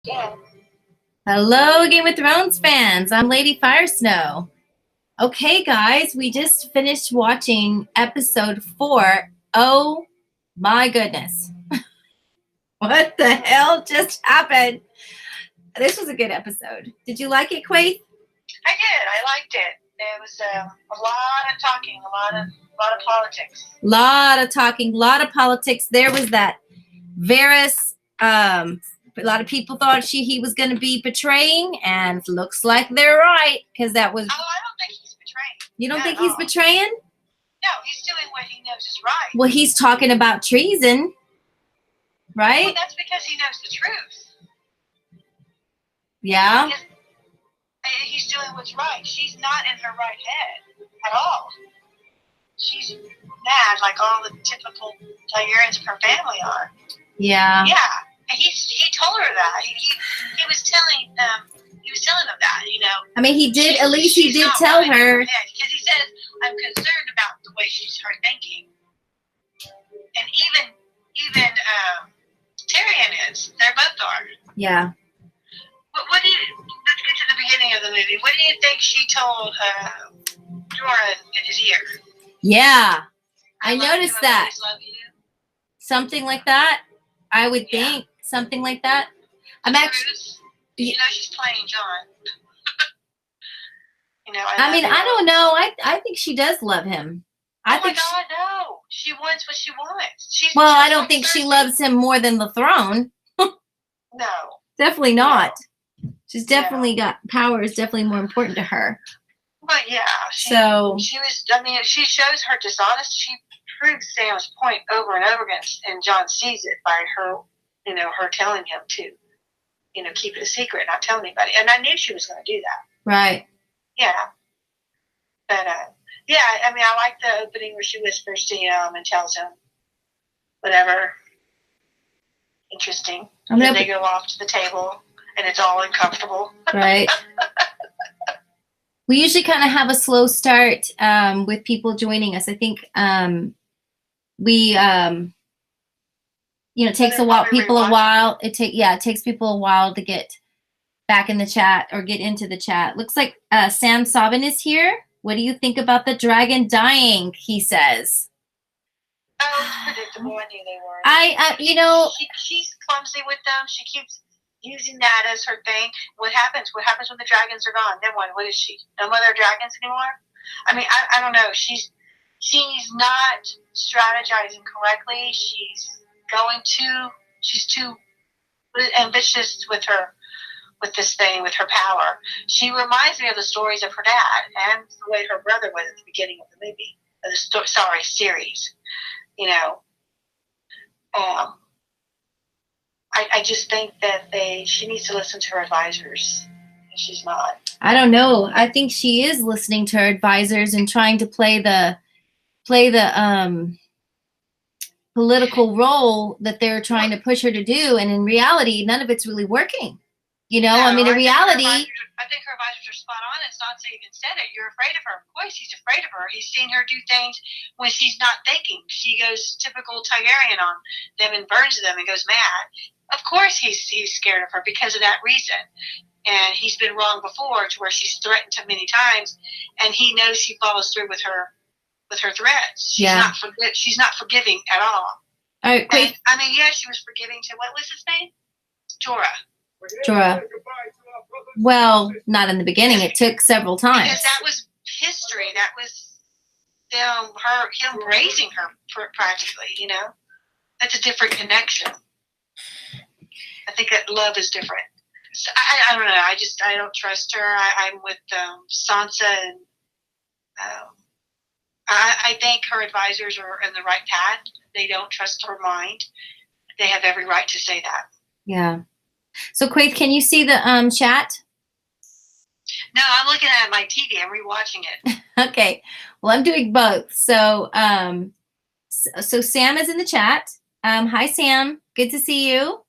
Yeah. Hello, Game of Thrones fans. I'm Lady Firesnow. Okay, guys, we just finished watching episode 4. Oh my goodness. What the hell just happened? This was a good episode. Did you like it, Quaith? I did. I liked it. It was a lot of talking, a lot of politics. Lot of talking, lot of politics. There was that Varys. A lot of people thought he was going to be betraying, and looks like they're right, because that was. Oh, I don't think he's betraying. You don't think he's betraying? No, he's doing what he knows is right. Well, he's talking about treason, right? Well, that's because he knows the truth. Yeah. He's doing what's right. She's not in her right head at all. She's mad like all the typical Targaryens of her family are. Yeah. Yeah. And he told her that. He was telling them that, you know. I mean, he did. At least he did tell her. Because he says, "I'm concerned about the way she's her thinking." And even Tyrion is. They both are. Yeah. What do you? Let's get to the beginning of the movie. What do you think she told Jorah in his ear? Yeah, I noticed that. Love you. Something like that. I would think something like that. I'm actually. You know she's playing John. You know. I don't know. I think she does love him. Oh my God, no! She wants what she wants. Well, I don't think she loves him more than the throne. No. Definitely not. No. She's definitely got power. Is definitely more important to her. But yeah, she was. I mean, she shows her dishonesty. She proves Sam's point over and over again, and John sees it by her. You know, her telling him to, you know, keep it a secret, not tell anybody. And I knew she was going to do that. Right. Yeah. But yeah, I mean, I like the opening where she whispers to him and tells him whatever. Interesting. And then they go off to the table, and it's all uncomfortable. Right. We usually kind of have a slow start with people joining us. I think it takes a while. It takes people a while to get back in the chat or get into the chat. Looks like Sam Sobin is here. What do you think about the dragon dying? He says. Oh, it's predictable. I knew they were. She's clumsy with them. She keeps using that as her thing. What happens? What happens when the dragons are gone? Then what? What is she? No more dragons anymore? I mean, I don't know. She's not strategizing correctly. She's too ambitious with this thing, with her power. She reminds me of the stories of her dad and the way her brother was at the beginning of the movie, series. You know, I just think that she needs to listen to her advisors. And she's not. I don't know. I think she is listening to her advisors and trying to play the political role that they're trying to push her to do, and in reality, none of it's really working. You know, no, I mean, in reality... I think her advisors are spot on, and Sansa even said it. You're afraid of her. Of course he's afraid of her. He's seen her do things when she's not thinking. She goes typical Targaryen on them and burns them and goes mad. Of course he's scared of her because of that reason. And he's been wrong before, to where she's threatened him many times, and he knows she follows through with her threats. She's not forgiving at all. All right, and, I mean, she was forgiving to, what was his name? Jorah. Well, not in the beginning. It took several times. Because that was history. That was him raising her practically, you know? That's a different connection. I think that love is different. So, I don't know. I don't trust her. I'm with Sansa, and I think her advisors are in the right path. They don't trust her mind. They have every right to say that. Yeah. So, Quaith, can you see the chat? No, I'm looking at my TV. I'm rewatching it. Okay. Well, I'm doing both. So, so Sam is in the chat. Hi, Sam. Good to see you.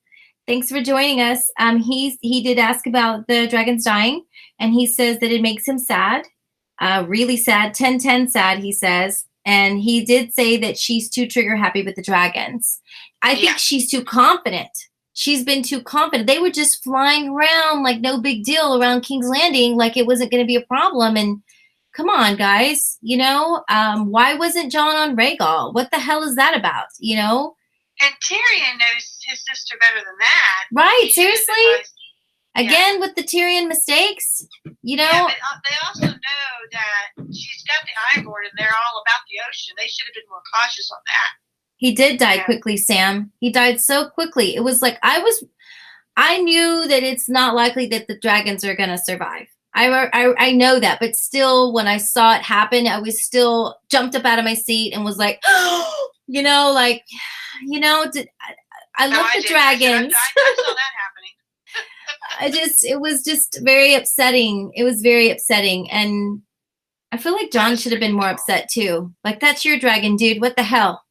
Thanks for joining us. He did ask about the dragons dying, and he says that it makes him sad, really sad, 10-10 sad, he says. And he did say that she's too trigger happy with the dragons. I think she's too confident. she's been too confident. They were just flying around like no big deal around King's Landing, like it wasn't going to be a problem. And come on, guys, why wasn't John on Rhaegal? What the hell is that about? And Tyrion knows his sister better than that. Right? Seriously? Again, with the Tyrion mistakes, Yeah, but they also know that she's got the Iron Lord, and they're all about the ocean. They should have been more cautious on that. He did die quickly, Sam. He died so quickly. It was like I knew that it's not likely that the dragons are going to survive. I know that, but still, when I saw it happen, I was still jumped up out of my seat and was like, I love the dragons. I saw that happening. It was just very upsetting. It was very upsetting. And I feel like John should have been more upset too. Like, that's your dragon, dude. What the hell?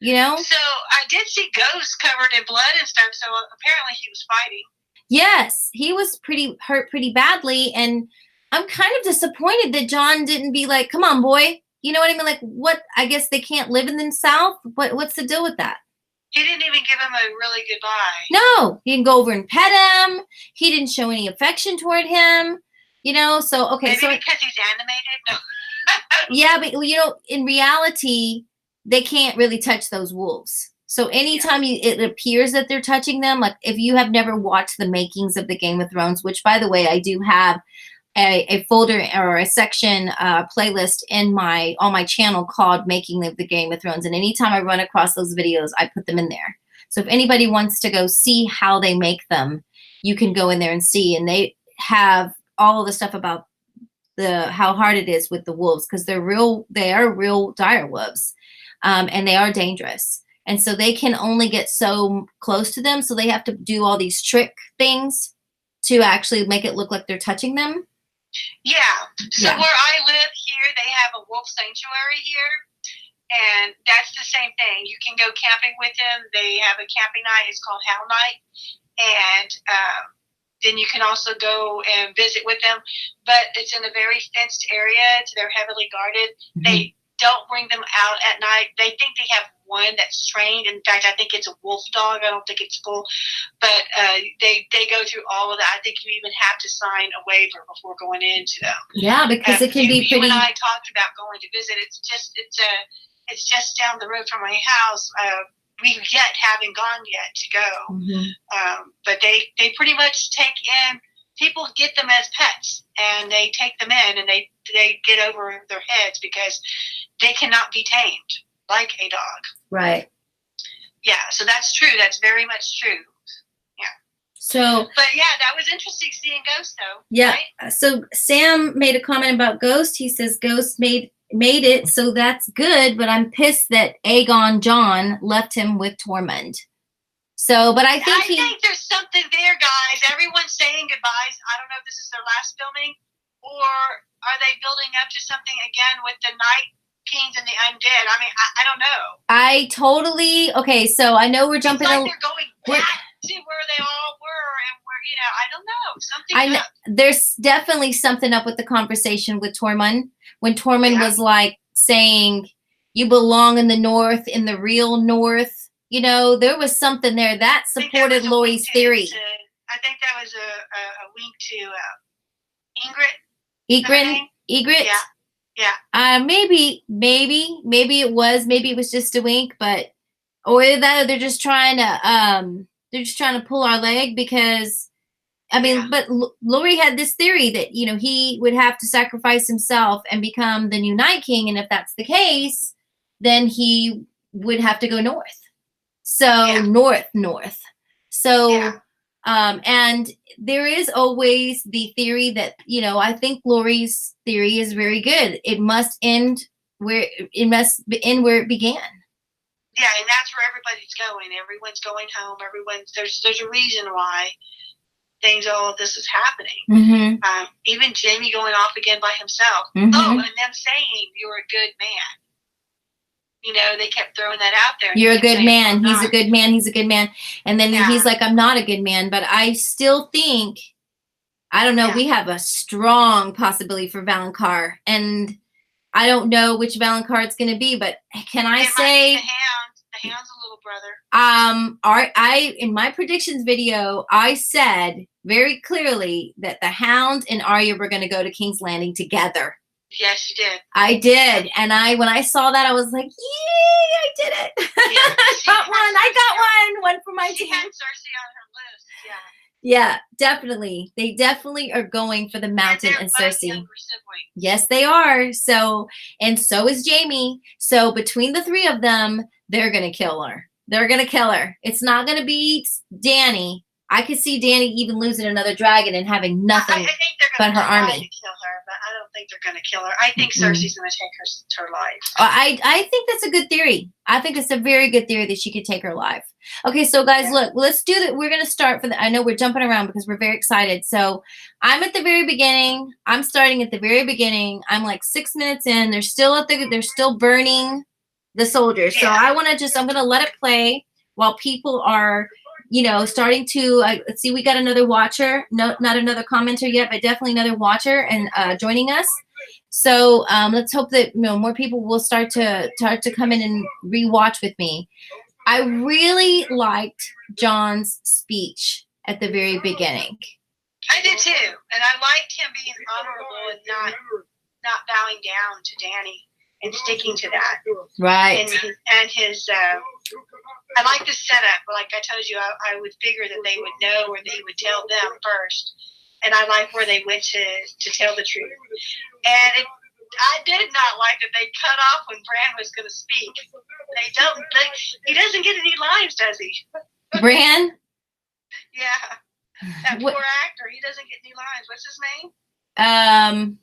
So I did see Ghost covered in blood and stuff. So apparently he was fighting. Yes, he was hurt pretty badly. And I'm kind of disappointed that John didn't be like, come on, boy. You know what I mean? Like, what? I guess they can't live in the South. What's the deal with that? He didn't even give him a really goodbye. No, he didn't go over and pet him. He didn't show any affection toward him. So okay. Maybe because he's animated. No. Yeah, but in reality, they can't really touch those wolves. So anytime it appears that they're touching them, like if you have never watched the makings of the Game of Thrones, which by the way, I do have a folder or a section playlist on my channel called Making of the Game of Thrones. And anytime I run across those videos, I put them in there. So if anybody wants to go see how they make them, you can go in there and see. And they have all of the stuff about how hard it is with the wolves, because they are real dire wolves. And they are dangerous. And so they can only get so close to them. So they have to do all these trick things to actually make it look like they're touching them. Yeah. So where I live here, they have a wolf sanctuary here. And that's the same thing. You can go camping with them. They have a camping night. It's called Howl Night. And then you can also go and visit with them. But it's in a very fenced area. They're heavily guarded. Mm-hmm. They don't bring them out at night. They think they have one that's trained. In fact, I think it's a wolf dog. I don't think it's full. But they go through all of that. I think you even have to sign a waiver before going into them. Yeah, because it can be pretty. You and I talked about going to visit. It's just down the road from my house. We haven't gone yet to go. Mm-hmm. But they pretty much take in. People get them as pets, and they take them in, and they get over their heads because they cannot be tamed like a dog. Right. Yeah, so that's true. That's very much true. Yeah. So. But yeah, that was interesting seeing Ghost, though. Yeah. Right? So Sam made a comment about Ghost. He says Ghost made it, so that's good. But I'm pissed that Aegon John left him with Tormund. So, but I think there's something there, guys. Everyone's saying goodbyes. I don't know if this is their last filming, or are they building up to something again with the Night Kings and the Undead? I mean, I don't know. Okay, so I know we're jumping. It's like they're going back to where they all were, and I don't know. Something. There's definitely something up with the conversation with Tormund when Tormund was like saying, "You belong in the North, in the real North." There was something there that supported Lori's theory. I think that was a wink to Ingrid. Egret? Yeah. Maybe it was. Maybe it was just a wink, or they're just trying to pull our leg because, but Lori had this theory that, he would have to sacrifice himself and become the new Night King. And if that's the case, then he would have to go north. So north. So, and there is always the theory that, I think Lori's theory is very good. It must end where it began. Yeah. And that's where everybody's going. Everyone's going home. There's a reason why all of this is happening. Mm-hmm. Even Jamie going off again by himself. Mm-hmm. Oh, and them saying you're a good man. They kept throwing that out there. You're a good man. He's a good man. He's a good man. And then he's like, I'm not a good man. But I still think, I don't know, we have a strong possibility for Valonqar. And I don't know which Valonqar it's going to be. But can I say... The The Hound's a little brother. I in my predictions video, I said very clearly that the Hound and Arya were going to go to King's Landing together. Yes, you did. I did, and when I saw that, I was like, "Yay! I did it! Yeah, got one! I got one! One for my she team." had Cersei on her list. Yeah. Yeah, definitely. They definitely are going for the Mountain and Cersei. Yes, they are. So is Jamie. So between the three of them, they're gonna kill her. They're gonna kill her. It's not gonna be Dany. I could see Dany even losing another dragon and having nothing I think they're but her try army to kill her, but I don't think they're going to kill her. I think Cersei's going to take her life. I think that's a good theory. I think it's a very good theory that she could take her life. Okay, so guys, look, let's do that. We're going to start I know we're jumping around because we're very excited. So I'm at the very beginning. I'm starting at the very beginning. I'm like 6 minutes in. They're still they're still burning the soldiers. So I'm going to let it play while people are, starting to, let's see, we got another watcher. No, not another commenter yet, but definitely another watcher and joining us. So let's hope that more people will start to come in and rewatch with me. I really liked John's speech at the very beginning. I did too, and I liked him being honorable and not bowing down to Dany and sticking to that. Right. And his I like the setup. Like I told you, I would figure that they would know, or that he would tell them first. And I like where they went to tell the truth. And I did not like that they cut off when Bran was going to speak. He doesn't get any lines, does he? Bran? Yeah. That poor actor, he doesn't get any lines. What's his name?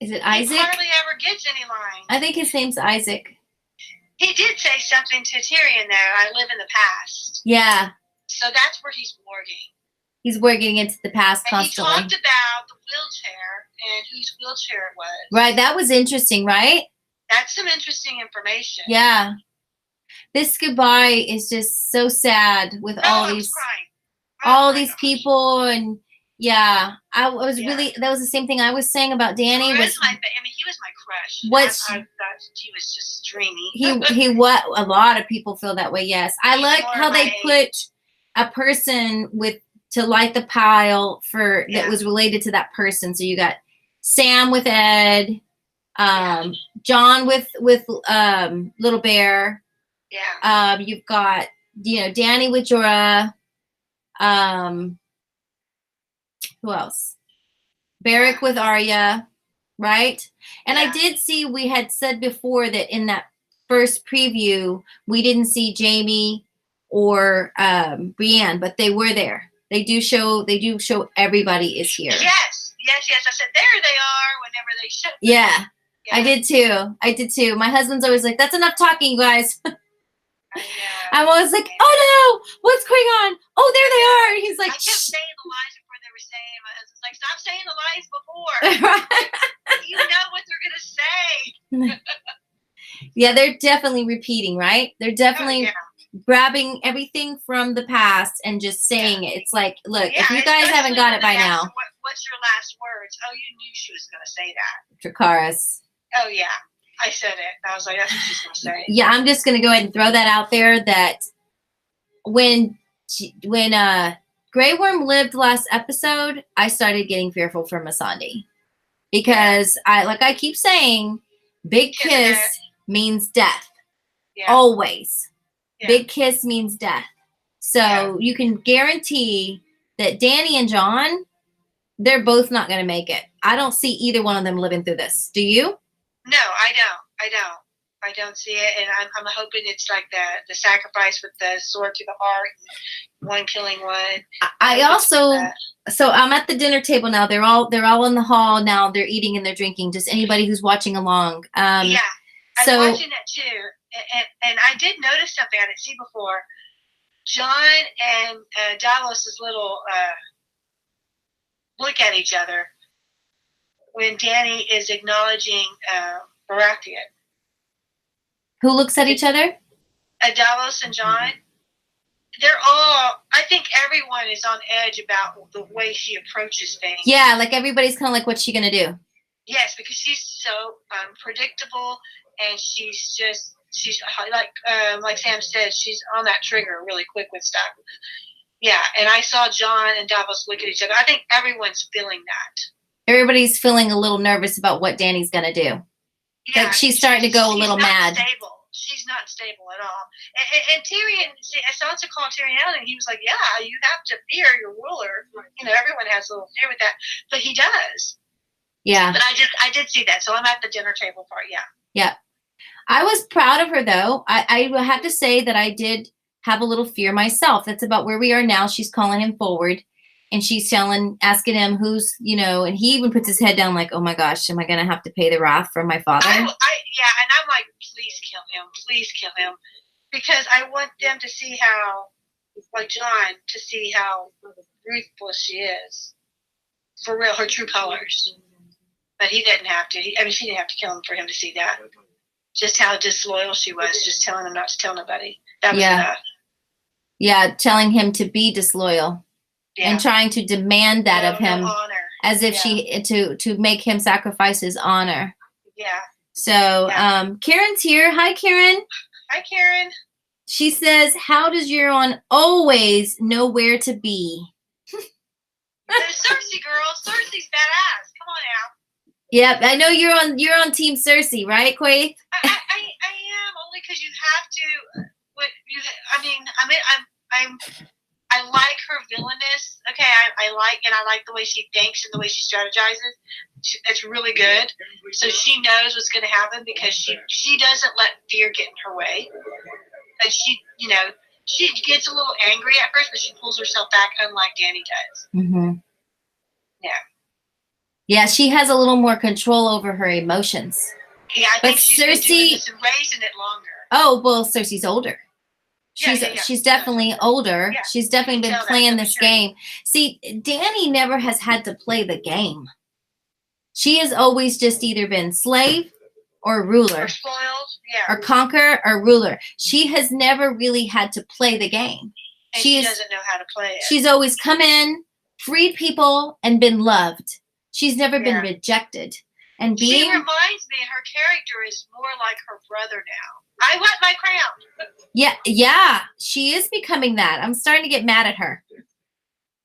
Is it Isaac? He hardly ever gets any lines. I think his name's Isaac. He did say something to Tyrion, though. I live in the past. Yeah. So that's where he's working. He's working into the past constantly. He talked about the wheelchair and whose wheelchair it was. Right. That was interesting, right? That's some interesting information. Yeah. This goodbye is just so sad with all these people, and I was really, that was the same thing I was saying about Dany. He was my crush. He was just dreamy. A lot of people feel that way. Yes, I like how they put a person to light the pile that was related to that person. So you got Sam with Ed, John with Little Bear. Yeah. You've got Dany with Jorah. Who else? Beric with Arya, right? And I did see, we had said before that in that first preview we didn't see Jamie or Brienne, but they were there. They do show everybody is here. Yes. I said there they are whenever they show. Yeah. I did too. My husband's always like, that's enough talking, guys. I'm always like, oh no, what's going on? Oh, there they are. And he's like, I kept saying the lines before they were saying. My husband's like, stop saying the lines before. You know what they're gonna say. Yeah, they're definitely repeating, right? They're definitely grabbing everything from the past and just saying it. It's like, look, if you guys haven't got it by now. What's your last words? Oh, you knew she was gonna say that. Dracarys. Oh yeah. I said it. I was like, that's what she's going to say. Yeah, I'm just going to go ahead and throw that out there that when Grey Worm lived last episode, I started getting fearful for Missandei. Because I keep saying, big kiss means death. Yeah. Always. Yeah. Big kiss means death. So you can guarantee that Dany and Jon, they're both not going to make it. I don't see either one of them living through this. Do you? No, I don't see it, and I'm hoping it's like the sacrifice with the sword to the heart, one killing one. So I'm at the dinner table now. They're all in the hall now. They're eating and they're drinking. Just anybody who's watching along. I'm watching it too, and I did notice something I didn't see before. Jon and Davos's little look at each other when Dany is acknowledging Baratheon. Who looks at each other? Davos and Jon. They're all, I think everyone is on edge about the way she approaches things. Yeah, like everybody's kind of like, what's she going to do? Yes, because she's so unpredictable and she's just she's like Sam said, she's on that trigger really quick with stuff. Yeah, and I saw John and Davos look at each other. I think everyone's feeling that. Everybody's feeling a little nervous about what Danny's going to do. Yeah, Like she's starting to go a little mad. Stable. She's not stable at all. And Tyrion, Sansa called Tyrion out, and he was like, "Yeah, you have to fear your ruler. You know, everyone has a little fear with that, but he does." Yeah. But I did see that, so I'm at the dinner table part. Yeah. Yeah. I was proud of her, though. I have to say that I did have a little fear myself. That's about where we are now. She's calling him forward, and she's asking him who's, you know, and he even puts his head down like, oh my gosh, am I going to have to pay the wrath for my father? Yeah, and I'm like, please kill him, because I want them to see how, like John, to see how ruthless she is, for real, her true colors. But he didn't have to. She didn't have to kill him for him to see that. Just how disloyal she was, just telling him not to tell nobody. That was enough. Yeah, telling him to be disloyal. Yeah. And trying to demand that of him, as if to make him sacrifice his honor. Yeah. So, Karen's here. Hi, Karen. Hi, Karen. She says, "How does Euron always know where to be?" Cersei, girl. Cersei's badass. Come on now. Yep, I know you're on Team Cersei, right, Quaith? I am, only because you have to. I like her villainous. Okay, I like the way she thinks and the way she strategizes. It's really good. So she knows what's going to happen, because she doesn't let fear get in her way. And she gets a little angry at first, but she pulls herself back, unlike Dany does. Mm-hmm. Yeah. Yeah, she has a little more control over her emotions. Yeah, I think she's been doing this and raising it longer. Oh, well, Cersei's older. She's definitely older. Yeah. She's definitely been playing this game. See, Dany never has had to play the game. She has always just either been slave or ruler. Or spoiled, yeah. Or conquer or ruler. She has never really had to play the game. And she doesn't know how to play it. She's always come in, freed people, and been loved. She's never been rejected. And she reminds me, her character is more like her brother now. I want my crown. Yeah, she is becoming that. I'm starting to get mad at her.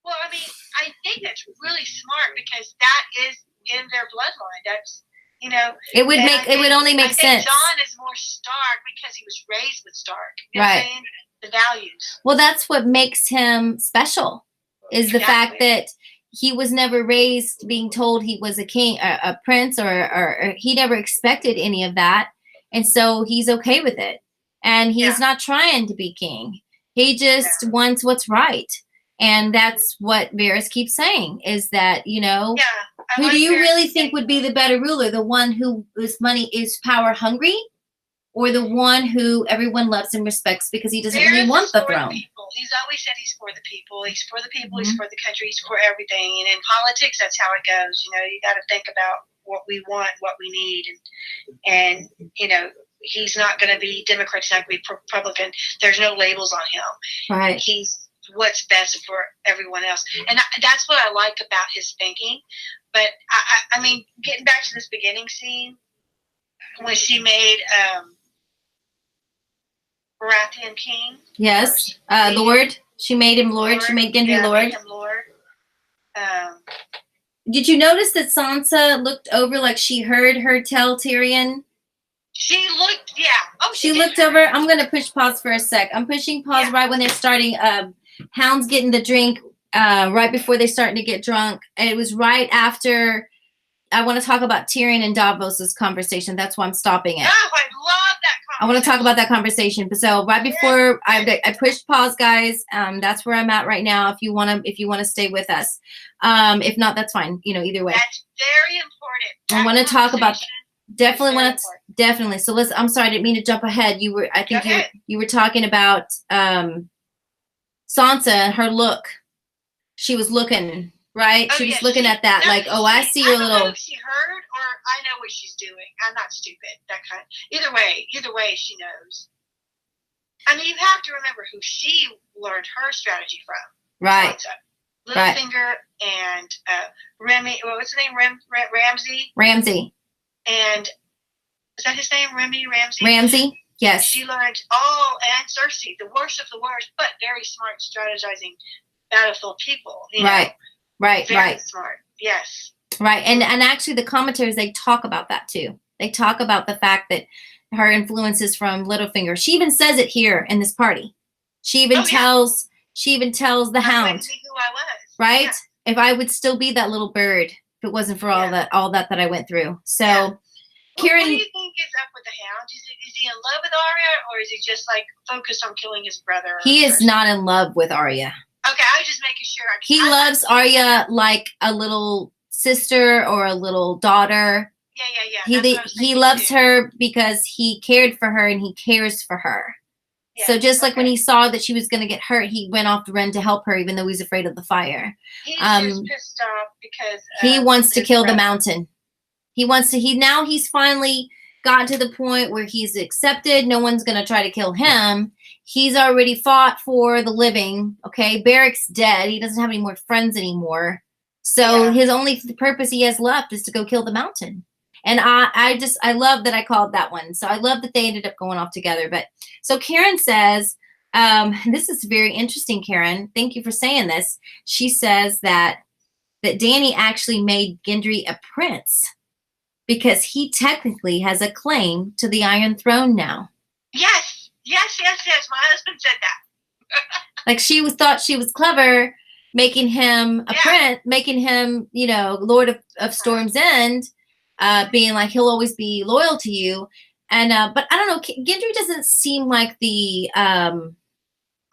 Well, I think that's really smart, because that is in their bloodline. That's, it would only make sense. John is more Stark because he was raised with Stark. You know what I'm saying? The values. Well, that's what makes him special, is the fact that he was never raised being told he was a king, a prince, or he never expected any of that. And so he's okay with it. And he's not trying to be king. He just wants what's right. And that's what Varys keeps saying, is that, who do you really think would be the better ruler? The one whose money is power hungry? Or the one who everyone loves and respects because he doesn't really want the throne? He's always said he's for the people. He's for the people. Mm-hmm. He's for the country. He's for everything. And in politics, that's how it goes. You got to think about what we want, what we need, and he's not going to be Democrat. He's not going to be Republican. There's no labels on him. Right. He's what's best for everyone else, and that's what I like about his thinking. But I mean, getting back to this beginning scene when she made Baratheon king. Yes, Lord. She made him Lord. She made Gendry Lord. Made him Lord. Did you notice that Sansa looked over like she heard her tell Tyrion? She looked, Oh, she looked over. I'm going to push pause for a sec. I'm pushing pause right when they're starting. Hound's getting the drink right before they're starting to get drunk. And it was right after. I want to talk about Tyrion and Davos's conversation. That's why I'm stopping it. Oh, I love that conversation. I want to talk about that conversation. So right before I pushed pause, guys. That's where I'm at right now. If you want to stay with us, if not, that's fine. Either way. That's very important. I want to talk about. Definitely. So I'm sorry, I didn't mean to jump ahead. You were talking about Sansa and her look. She was looking. Right? She was looking at that I see your little. I don't know if she heard or I know what she's doing. I'm not stupid. That kind. Either way, she knows. I mean, you have to remember who she learned her strategy from. Right. Littlefinger and Remy. What's his name? Ramsay. Ramsay. And is that his name? Ramsay. Ramsay. Yes. She learned all, and Cersei, the worst of the worst, but very smart, strategizing battlefield people. Right. Very smart. Yes. Right. And actually the commentaries, they talk about that too. They talk about the fact that her influences from Littlefinger. She even says it here in this party. She even tells the Hound. Who I was. Right? Yeah. If I would still be that little bird if it wasn't for all that I went through. So Kieran, what do you think is up with the Hound? Is he in love with Arya, or is he just like focused on killing his brother? He is not in love with Arya. Okay, I was just making sure. He loves Arya like a little sister or a little daughter. Yeah. He loves her because he cared for her and he cares for her. Yeah, so just like when he saw that she was going to get hurt, he went off to run to help her, even though he was afraid of the fire. He's just pissed off because he wants to kill the Mountain. He's finally gotten to the point where he's accepted. No one's going to try to kill him. He's already fought for the living. Okay, Barrick's dead. He doesn't have any more friends anymore. So his only purpose he has left is to go kill the Mountain. And I love that I called that one. So I love that they ended up going off together. But so Karen says, this is very interesting, Karen. Thank you for saying this. She says that Dany actually made Gendry a prince because he technically has a claim to the Iron Throne now. Yes. My husband said that. Like she thought she was clever, making him a prince, making him, Lord of Storm's End. Being like he'll always be loyal to you, and but I don't know. Gendry doesn't seem like the all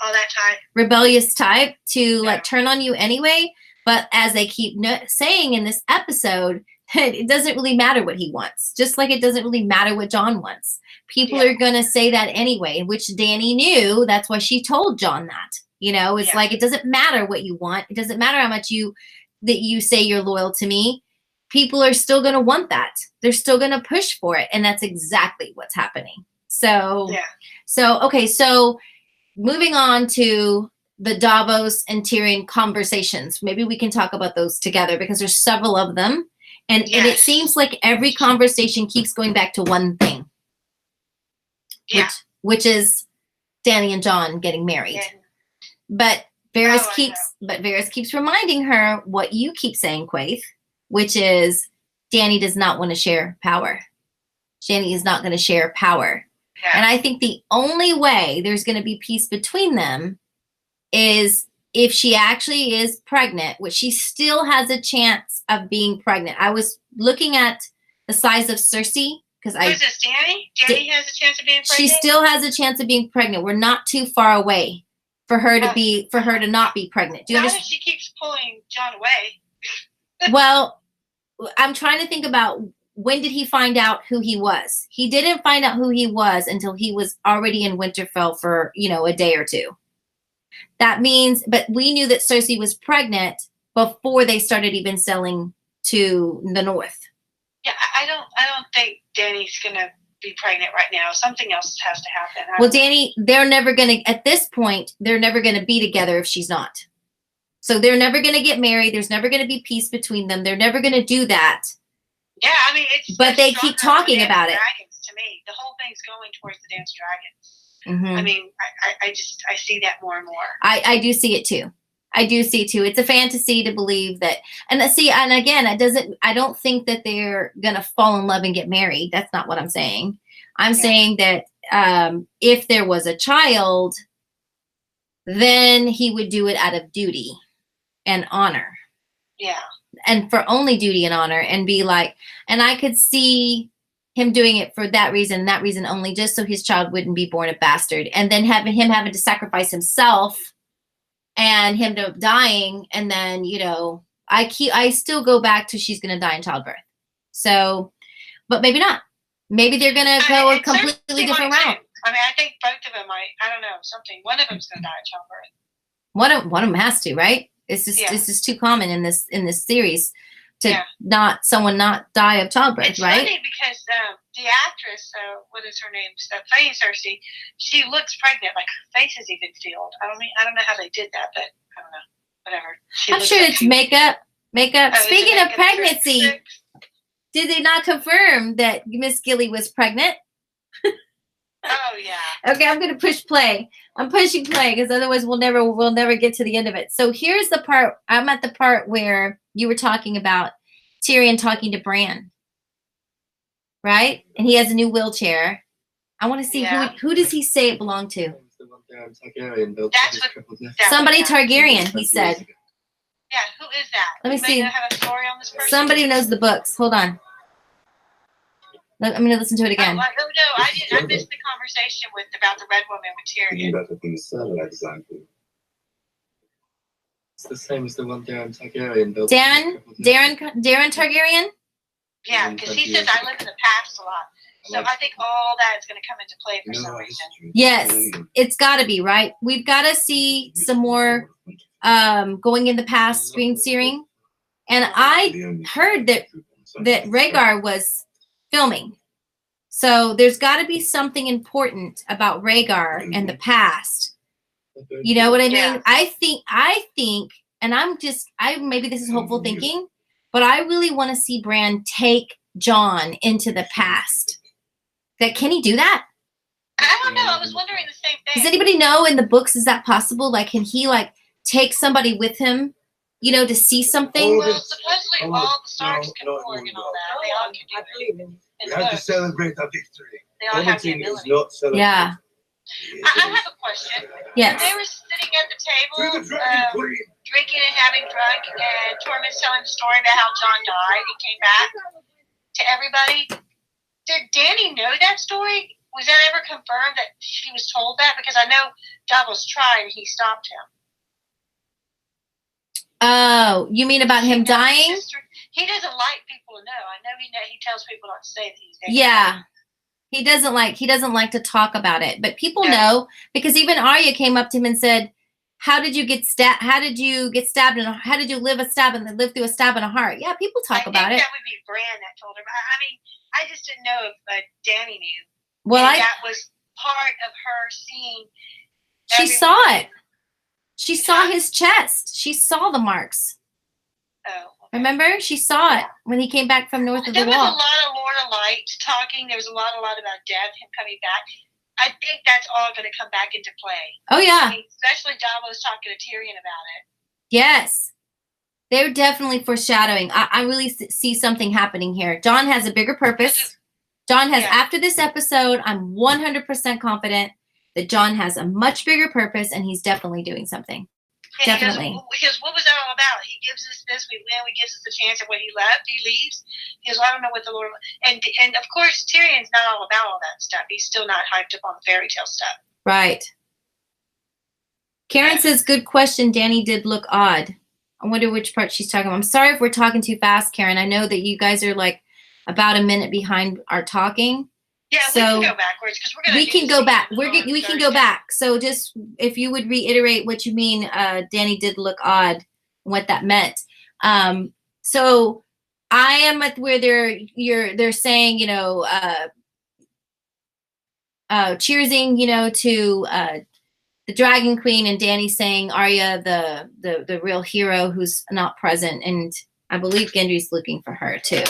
that type rebellious type to like turn on you anyway. But as they keep saying in this episode, it doesn't really matter what he wants. Just like it doesn't really matter what Jon wants. People are gonna say that anyway, which Dany knew. That's why she told Jon that. It's like it doesn't matter what you want. It doesn't matter how much you say you're loyal to me. People are still going to want that. They're still going to push for it. And that's exactly what's happening. So moving on to the Davos and Tyrion conversations. Maybe we can talk about those together because there's several of them. And it seems like every conversation keeps going back to one thing. Yeah. Which is Dany and Jon getting married. Yeah. But Varys keeps reminding her what you keep saying, Quaith, which is Dany does not want to share power. Dany is not going to share power. Yeah. And I think the only way there's going to be peace between them is if she actually is pregnant, which she still has a chance of being pregnant. I was looking at the size of Cersei. Who's this, Dany? Dany has a chance of being pregnant? She still has a chance of being pregnant. We're not too far away for her to not be pregnant. Do you understand? She keeps pulling Jon away. Well, I'm trying to think about when did he find out who he was? He didn't find out who he was until he was already in Winterfell for, a day or two. That means, but we knew that Cersei was pregnant before they started even selling to the north. Yeah, I don't think Dany's gonna be pregnant right now. Something else has to happen. Well, Dany, at this point, they're never gonna be together if she's not. So they're never going to get married. There's never going to be peace between them. They're never going to do that. Yeah, I mean, but they keep talking about it. Dragons, to me, the whole thing's going towards the dance dragons. Mm-hmm. I mean, I see that more and more. I do see it too. It's a fantasy to believe that, and again, I don't think that they're going to fall in love and get married. That's not what I'm saying. I'm saying that if there was a child, then he would do it out of duty and honor. Yeah. And for only duty and honor, and be like, and I could see him doing it for that reason and that reason only, just so his child wouldn't be born a bastard, and then having to sacrifice himself and him dying. And then, I still go back to she's going to die in childbirth. So, but maybe not. Maybe they're going to go a completely different route. I mean, I think both of them I don't know, something. One of them's going to die in childbirth. One of them has to, right? It's just this is too common in this series to someone not die of childbirth, it's right? It's funny because the actress, what is her name? Playing Cersei, she looks pregnant. Like her face is even sealed. I don't know how they did that, but I don't know. Whatever. I'm sure it's makeup. Oh, speaking of pregnancy, did they not confirm that Miss Gilly was pregnant? Oh yeah. Okay, I'm gonna push play. I'm pushing play because otherwise we'll never get to the end of it. So here's the part. I'm at the part where you were talking about Tyrion talking to Bran, right? And he has a new wheelchair. I want to see who does he say it belonged to? That's what. Somebody Targaryen, he said. Yeah, who is that? Let me see. Have a story on this person? Somebody who knows the books. Hold on. I'm going to listen to it again. Oh, no, I didn't. I missed the conversation about the Red Woman with Tyrion. It's the same as the one Darren Targaryen built. Darren Targaryen? Yeah, because he says I live in the past a lot. So I think all that is going to come into play for some reason. Yes, it's got to be, right? We've got to see some more going in the past screen searing. And I heard that Rhaegar was filming. So there's got to be something important about Rhaegar and the past. You know what I mean? Yeah. I think, and maybe this is hopeful thinking, but I really want to see Bran take Jon into the past. Can he do that? I don't know. I was wondering the same thing. Does anybody know in the books, is that possible? Like, can he take somebody with him, to see something? Well, supposedly all the Starks can warg and all that. They all can do it. We have to celebrate our victory. They all have the ability. Yeah. I have a question. Yes. They were sitting at the table, drinking and having drunk, and Tormund's telling the story about how Jon died and came back to everybody. Did Dany know that story? Was that ever confirmed that she was told that? Because I know Davos tried and he stopped him. Oh, you mean about him dying? He doesn't like people to know. I know he tells people not to say that he's dead. Yeah. He doesn't like to talk about it, but people know, because even Arya came up to him and said, "How did you get stabbed? How did you get stabbed? And how did you live through a stab in a heart?" Yeah, people talk about it. That would be Bran that told him. I mean, I just didn't know if Dany knew. Well, that was part of her seeing. She saw it. She saw his chest. She saw the marks. Oh. Remember? She saw it when he came back from north of the wall. There was a lot of Lord of Light talking. There was a lot about death, him coming back. I think that's all going to come back into play. Oh, yeah. I mean, especially Davos talking to Tyrion about it. Yes. They're definitely foreshadowing. I really see something happening here. Jon has a bigger purpose. Jon has, after this episode, I'm 100% confident that Jon has a much bigger purpose, and he's definitely doing something. And definitely. Because what was that all about? He gives us this, we win, he gives us a chance, and when he leaves, he goes, well, I don't know what the Lord... And of course, Tyrion's not all about all that stuff. He's still not hyped up on the fairy tale stuff. Right. Karen says, good question. Dany did look odd. I wonder which part she's talking about. I'm sorry if we're talking too fast, Karen. I know that you guys are like about a minute behind our talking. Yeah, so we can go backwards because we're going to. We can go back. We can go back. So just if you would reiterate what you mean, Dany did look odd, what that meant. So I am at where they're saying, cheersing, to the Dragon Queen, and Dany saying Arya, the real hero who's not present, and I believe Gendry's looking for her too.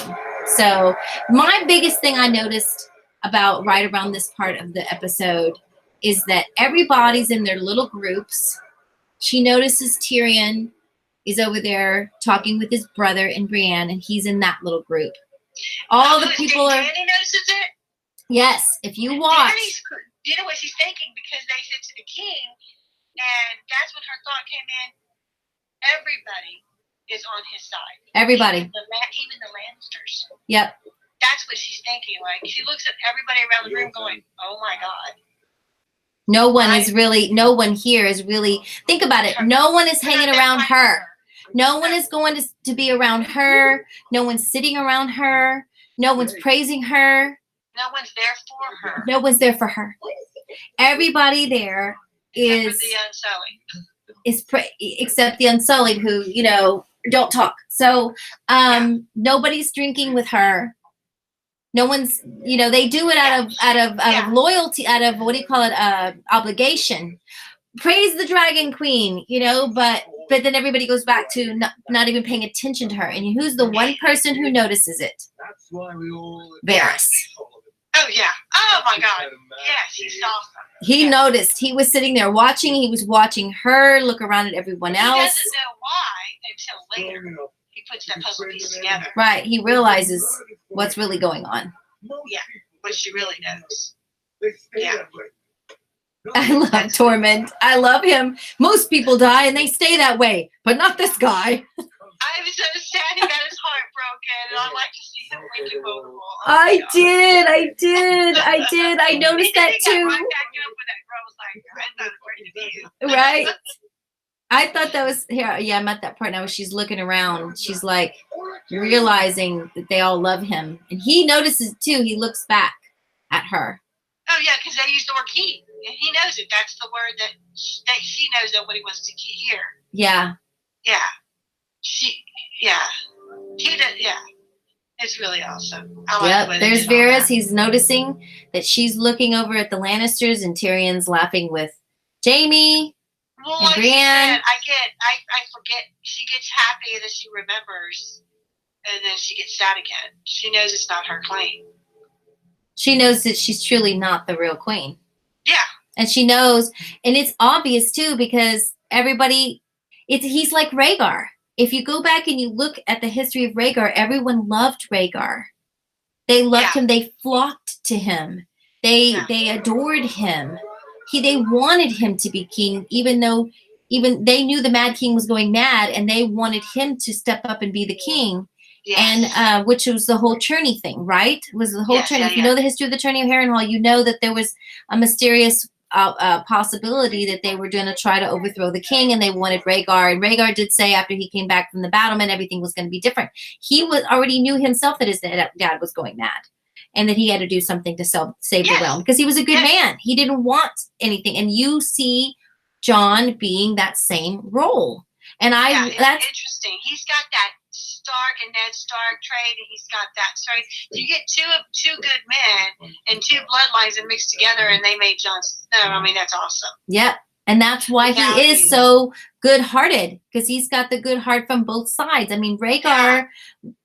So my biggest thing I noticed about right around this part of the episode is that everybody's in their little groups. She notices Tyrion is over there talking with his brother and Brienne, and he's in that little group. All the people are. Dany notices it. Yes, if you watch. You know what she's thinking, because they said to the king, and that's when her thought came in. Everybody is on his side. Everybody. Even the Lannisters. Yep. That's what she's thinking. Like, she looks at everybody around the room going, oh my God. No one here is really, think about it. No one is hanging around her. No one is going to be around her. No one's sitting around her. No one's praising her. No one's there for her. No one's there for her. Everybody there is except the Unsullied, who, don't talk. So nobody's drinking with her. No one's, they do it out of loyalty, out of, what do you call it, obligation. Praise the Dragon Queen, but then everybody goes back to not even paying attention to her. And who's the one person who notices it? That's why we all... Varys. Oh yeah. Oh my God. Yes, he's awesome. He noticed. He was sitting there watching. He was watching her look around at everyone He else. doesn't know why until later he puts that puzzle piece together. Right. He realizes what's really going on. Yeah, what she really knows. Yeah. I love Tormund. I love him. Most people die and they stay that way, but not this guy. I was so sad he got his heart broken, and I like to see him weeping over. Oh I my God. did. I noticed that He got too. right back up when that girl was like, I'm not afraid of you. Right. I thought that was here. Yeah, I'm at that part now. She's looking around. She's like realizing that they all love him, and he notices it too. He looks back at her. Oh yeah, because they use the word keep, and he knows it. That's the word that she knows that what he wants to hear. Yeah. Yeah. He did. Yeah. It's really awesome. I like Yep. the way they There's did all Varys. that. He's noticing that she's looking over at the Lannisters, and Tyrion's laughing with Jamie. Well, and like she Brienne. said, I forget. She gets happy and then she remembers, and then she gets sad again. She knows it's not her claim. She knows that she's truly not the real queen. Yeah. And she knows, and it's obvious too, because everybody, he's like Rhaegar. If you go back and you look at the history of Rhaegar, everyone loved Rhaegar. They loved him. They flocked to him. They adored him. They wanted him to be king, even though they knew the Mad King was going mad, and they wanted him to step up and be the king. Yes. And which was the whole Cherney thing, right? Was the whole Cherney. If you know the history of the Cherney of Harrenhal, you know that there was a mysterious possibility that they were going to try to overthrow the king, and they wanted Rhaegar. And Rhaegar did say after he came back from the battlement, everything was going to be different. He already knew himself that his dad was going mad, and that he had to do something to save the realm, because he was a good man. He didn't want anything. And you see Jon being that same role. And that's interesting. He's got that Stark and Ned Stark trait, and he's got that trait. You get two good men and two bloodlines and mixed together, and they made Jon Snow. I mean, that's awesome. Yep. And that's why he is so good-hearted, because he's got the good heart from both sides. I mean, Rhaegar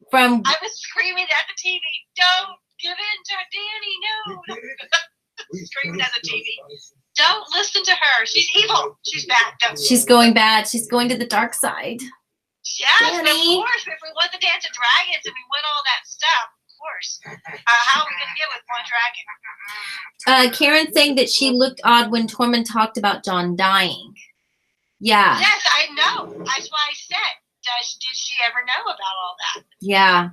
from... I was screaming at the TV, don't give in to Dany, no. Screaming at the TV. Don't listen to her. She's evil. She's bad. She's going bad. She's going to the dark side. Yes, of course. If we want the Dance of Dragons and we want all that stuff, of course. How are we going to get with one dragon? Karen saying that she looked odd when Tormund talked about Jon dying. Yeah. Yes, I know. That's why I said, did she ever know about all that? Yeah.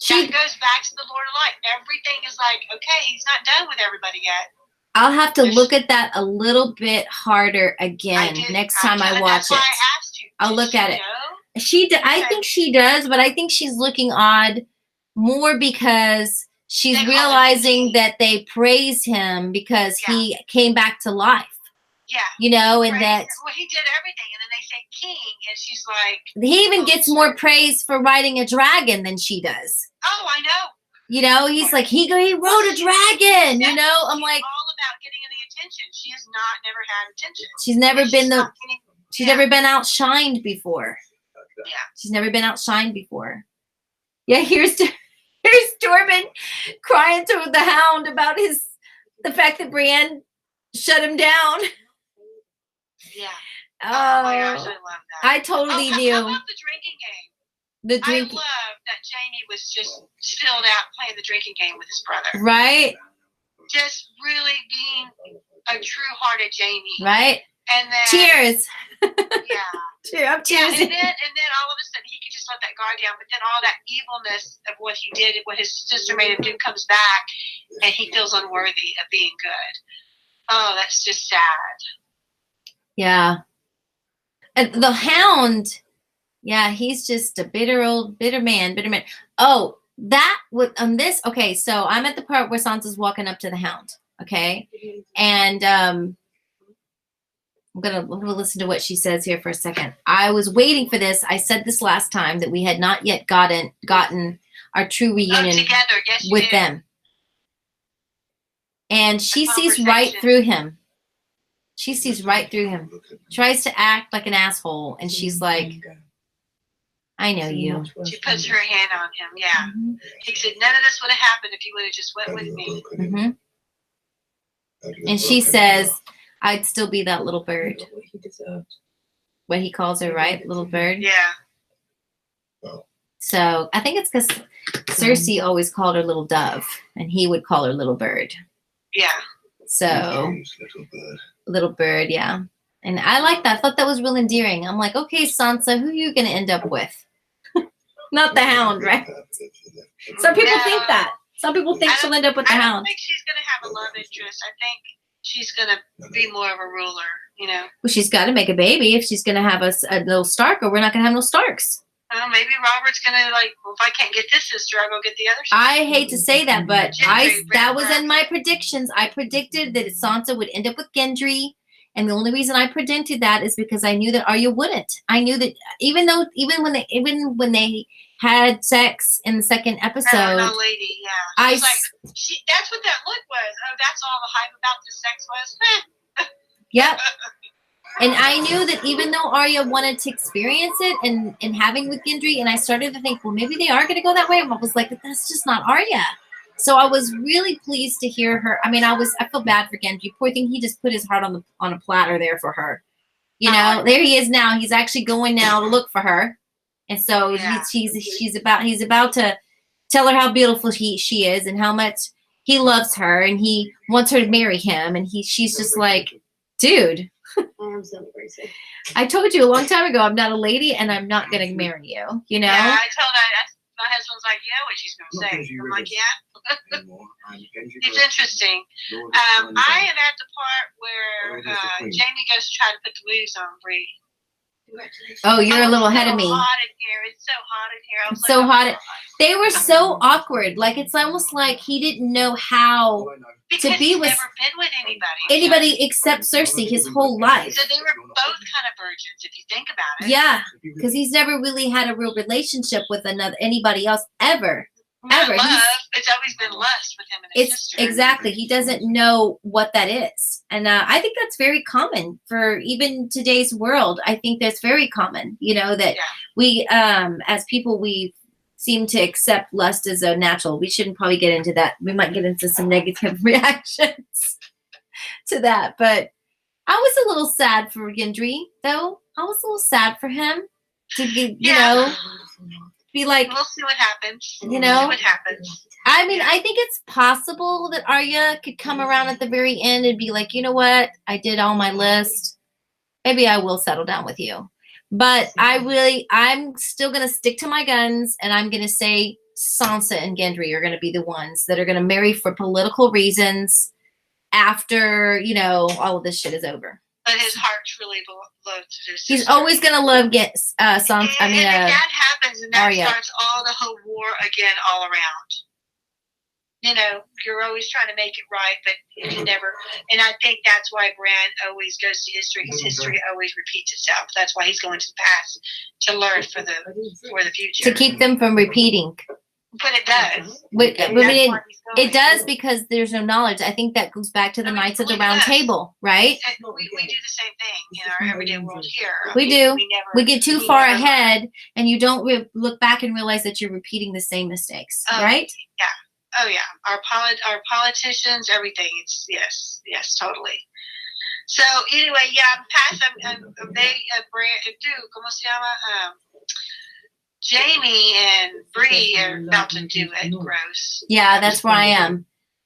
That goes back to the Lord of Light. Everything is like, okay, he's not done with everybody yet. I'll have to look at that a little bit harder again next time I watch it. That's why I asked you. I'll look at it. Know? I think she does, but I think she's looking odd more because she's realizing that they praise him because he came back to life. Yeah. You know, and that... Well, he did everything, and then they say king, and she's like... He even gets more praise for riding a dragon than she does. Oh, I know. You know, he's like, he rode a dragon, you know? I'm like... all about getting the attention. She has never had attention. She's never been outshined before. Yeah. She's never been outshined before. Yeah, here's Tormund crying to the Hound about the fact that Brienne shut him down. Yeah. Oh my gosh, I love that. I totally knew. How about the drinking game? I love that Jaime was just chilled out playing the drinking game with his brother. Right. Just really being a true-hearted Jaime. Right. And then cheers. Yeah. I'm cheersing. Yeah, and then all of a sudden he could just let that guard down, but then all that evilness of what he did, what his sister made him do, comes back, and he feels unworthy of being good. Oh, that's just sad. Yeah. And the Hound, yeah, he's just a bitter man. Oh, that would okay, so I'm at the part where Sansa's walking up to the Hound, okay? And I'm gonna listen to what she says here for a second. I was waiting for this. I said this last time that we had not yet gotten our true reunion together. Yes, with them. And she sees right through him. She sees right through him. Tries to act like an asshole, and she's like, I know you. She puts her hand on him. Yeah. Mhm. He said, none of this would have happened if you would have just went with me. Mhm. And she says, I'd still be that little bird. What he calls her, right? Little bird. Yeah. So I think it's because Cersei always called her little dove, and he would call her little bird. Yeah. So little bird, yeah. And I like that. I thought that was real endearing. I'm like, okay, Sansa, who are you going to end up with? Not the Hound, right? Some people think that. Some people think she'll end up with the I don't Hound. think she's going to have a love interest. I think she's going to be more of a ruler, you know. Well, she's got to make a baby if she's going to have a little Stark, or we're not going to have no Starks. Maybe Robert's going to, like, well, if I can't get this sister, I'll go get the other sister. I hate to say that, but Gendry, that was in my predictions. I predicted that Sansa would end up with Gendry. And the only reason I predicted that is because I knew that Arya wouldn't. I knew that even when they had sex in the second episode, no lady, yeah. She's like, that's what that look was. Oh, that's all the hype about the sex was. Yep. And I knew that even though Arya wanted to experience it and having with Gendry, and I started to think, well, maybe they are going to go that way. And I was like, but that's just not Arya. So I was really pleased to hear her. I mean, I feel bad for Gendry. Poor thing, he just put his heart on a platter there for her. You know, there he is now. He's actually going now to look for her, and so he's about to tell her how beautiful she is and how much he loves her and he wants her to marry him. And she's just like, dude, I'm so crazy. I told you a long time ago, I'm not a lady and I'm not going to marry you. You know. Yeah, I told her. My husband's like, you know what she's going to say. I'm like, yeah. It's interesting. I am at the part where Jamie goes to try to put the moves on Bree. Oh, you're a little ahead of me. It's so hot in here. It's so hot in here. I was So like, hot. They were so awkward. Like, it's almost like he didn't know how because to be he's with never been with anybody. except Cersei his whole life. So they were both kind of virgins, if you think about it. Yeah, because he's never really had a real relationship with anybody else ever. Not Ever. love. It's always been lust with him and his sister. Exactly. He doesn't know what that is. And I think that's very common for even today's world. I think that's very common, you know, that we, as people, we seem to accept lust as a natural. We shouldn't probably get into that. We might get into some negative reactions to that. But I was a little sad for Gendry, though. I was a little sad for him to be, you know, be like, we'll see what happens. You know? See what happens. I mean, I think it's possible that Arya could come around at the very end and be like, you know what? I did all my list. Maybe I will settle down with you. But I'm still going to stick to my guns, and I'm going to say Sansa and Gendry are going to be the ones that are going to marry for political reasons after, you know, all of this shit is over. But his heart's really low to his sister. He's always going to love Sansa. And if that happens, and that Arya. starts all the whole war again all around. You know, you're always trying to make it right, but you never. And I think that's why Bran always goes to history, because history always repeats itself. That's why he's going to the past to learn for the future. To keep them from repeating. But it does. It does, because there's no knowledge. I think that goes back to the Knights of the Round Table, right? And we do the same thing in our everyday world here. We do. We get too far ahead, and you don't look back and realize that you're repeating the same mistakes, right? Yeah. Oh yeah. Our politicians, everything. It's yes, totally. So anyway, past ¿cómo se llama? Jamie and Bree are about to do it. Gross. Yeah, that's where I am.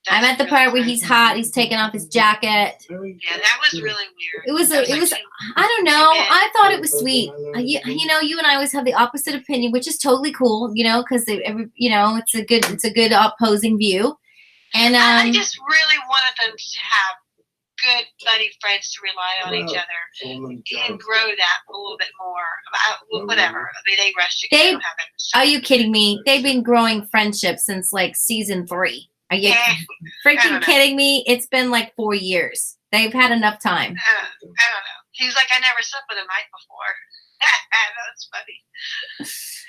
I'm at the part where he's hot. He's taking off his jacket. Yeah, that was really weird. It was. I don't know. I thought it was sweet. You know, you and I always have the opposite opinion, which is totally cool. You know, because it's a good opposing view. And I just really wanted them to have good buddy friends to rely on each other and grow that a little bit more. Whatever. I mean, they rushed it. They don't have it. Are you kidding me? They've been growing friendship since like season 3. Are you freaking kidding me? It's been like 4 years. They've had enough time. I don't know. He's like, I never slept with a night before. That's funny.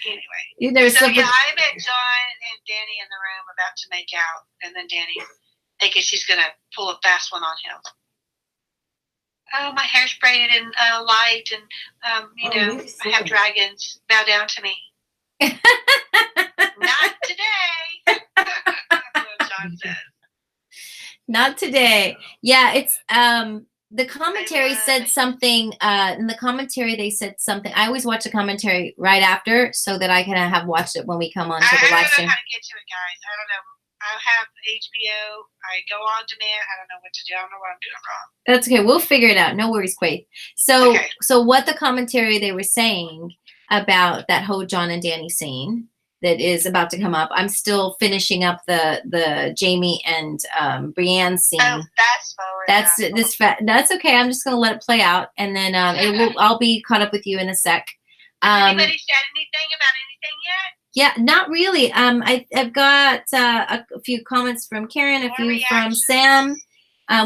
Anyway. You never slept with... I met John and Danny in the room about to make out. And then Danny thinking she's going to pull a fast one on him. Oh, my hair's braided in light. And, I have dragons. Bow down to me. Not today. John says. Not today. Yeah, it's the commentary said something in the commentary they said something. I always watch the commentary right after so that I can have watched it when we come on to the live I don't know stream. how to get to it, guys. I don't know. I have HBO. I go on demand. I don't know what to do. I don't know what I'm doing wrong. That's okay. We'll figure it out. No worries, Quaid. So Okay. so what the commentary they were saying about that whole John and Danny scene that is about to come up. I'm still finishing up the Jamie and Brienne scene. Oh, fast forward. That's okay. I'm just gonna let it play out, and then I'll be caught up with you in a sec. Has anybody said anything about anything yet? Yeah, not really. I've got a few comments from Karen, a few from Sam.